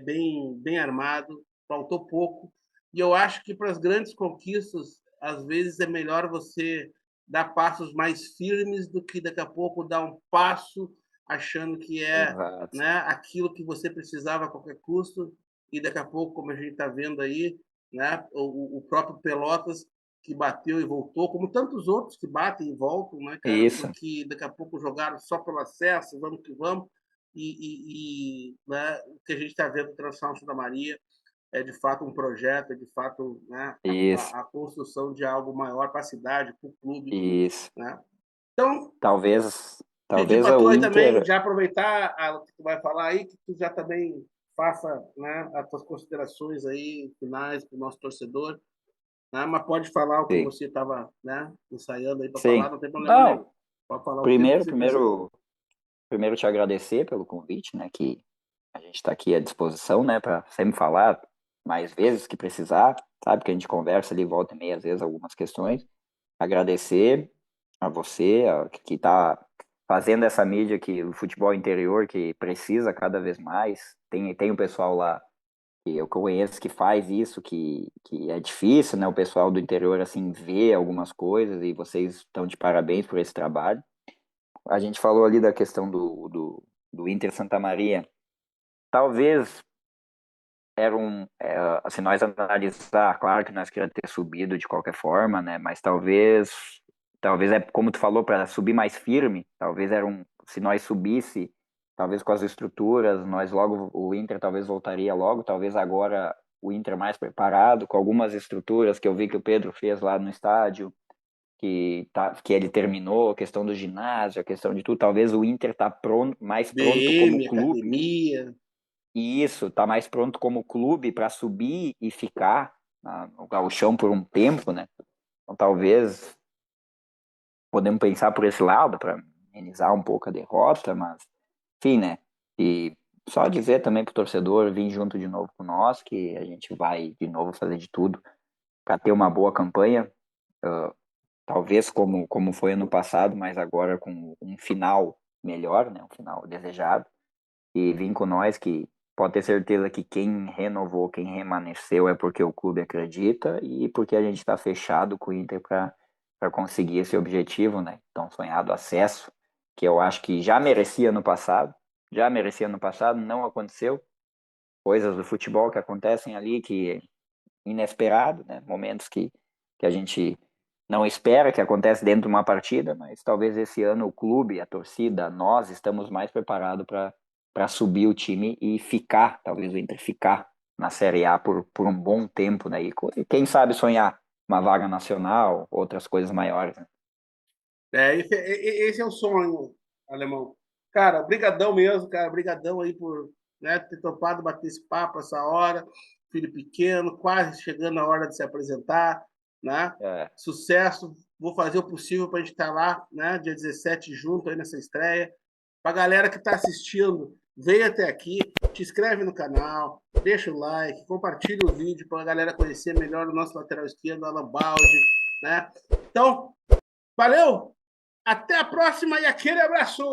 bem armado, faltou pouco. E eu acho que para as grandes conquistas, às vezes é melhor você dar passos mais firmes do que daqui a pouco dar um passo achando que é, exato. né, aquilo que você precisava a qualquer custo e daqui a pouco, como a gente está vendo aí, né, o próprio Pelotas que bateu e voltou, como tantos outros que batem e voltam, né, cara? Isso, Porque daqui a pouco jogaram só pelo acesso, vamos que vamos. Né, o que a gente está vendo no Transformação Santa Maria é de fato um projeto, é de fato, né, isso, a construção de algo maior para a cidade, para o clube. isso. Né? Então, Talvez, pedir talvez para tu o aí também Inter. já aproveitar o que tu vai falar aí, que tu já também faça, né, as tuas considerações aí finais para o nosso torcedor, né? Mas pode falar o que Sim, você estava, né, ensaiando aí para falar, sim. não tem problema nenhum. Não, Pode falar o tempo que primeiro, você precisar. primeiro primeiro te agradecer pelo convite, né, que a gente está aqui à disposição, né, para sempre falar mais vezes que precisar, sabe, que a gente conversa ali, volta e meia, às vezes, algumas questões. Agradecer a você, que está fazendo essa mídia que o futebol interior que precisa cada vez mais. Tem o pessoal lá que eu conheço que faz isso, que é difícil, né? O pessoal do interior, assim, vê algumas coisas e vocês estão de parabéns por esse trabalho. A gente falou ali da questão do Inter Santa Maria. Talvez se nós analisar, claro que nós queríamos ter subido de qualquer forma, né? Mas talvez é como tu falou, para subir mais firme, talvez se nós subisse, talvez com as estruturas, nós logo, o Inter talvez voltaria logo, talvez agora o Inter mais preparado, com algumas estruturas que eu vi que o Pedro fez lá no estádio, que ele terminou, a questão do ginásio, a questão de tudo, talvez o Inter tá mais pronto como DM, clube. academia. E isso, tá mais pronto como clube para subir e ficar no gauchão por um tempo, né? Então talvez podemos pensar por esse lado para amenizar um pouco a derrota, mas enfim, né? E só dizer também pro torcedor vir junto de novo com nós, que a gente vai de novo fazer de tudo para ter uma boa campanha, talvez como foi ano passado, mas agora com um final melhor, né? Um final desejado. E vir com nós, que pode ter certeza que quem renovou, quem remanesceu é porque o clube acredita e porque a gente está fechado com o Inter para conseguir esse objetivo, né? Então, sonhado acesso, que eu acho que já merecia no passado, não aconteceu. Coisas do futebol que acontecem ali, que inesperado, né? Momentos que a gente não espera que acontece dentro de uma partida, mas talvez esse ano o clube, a torcida, nós estamos mais preparados para subir o time e ficar, talvez o Inter ficar na Série A por um bom tempo, né? E quem sabe sonhar uma vaga nacional, outras coisas maiores, né? Esse é o sonho, Alemão. Cara, brigadão mesmo, cara. Brigadão aí por, né, ter topado bater esse papo essa hora. Filho pequeno, quase chegando a hora de se apresentar, né? É, Sucesso. Vou fazer o possível para a gente estar lá, né? Dia 17 junto aí nessa estreia. Para a galera que está assistindo, vem até aqui, te inscreve no canal, deixa o like, compartilha o vídeo para a galera conhecer melhor o nosso lateral esquerdo, Alan Balde, né? Então, valeu! Até a próxima e aquele abraço!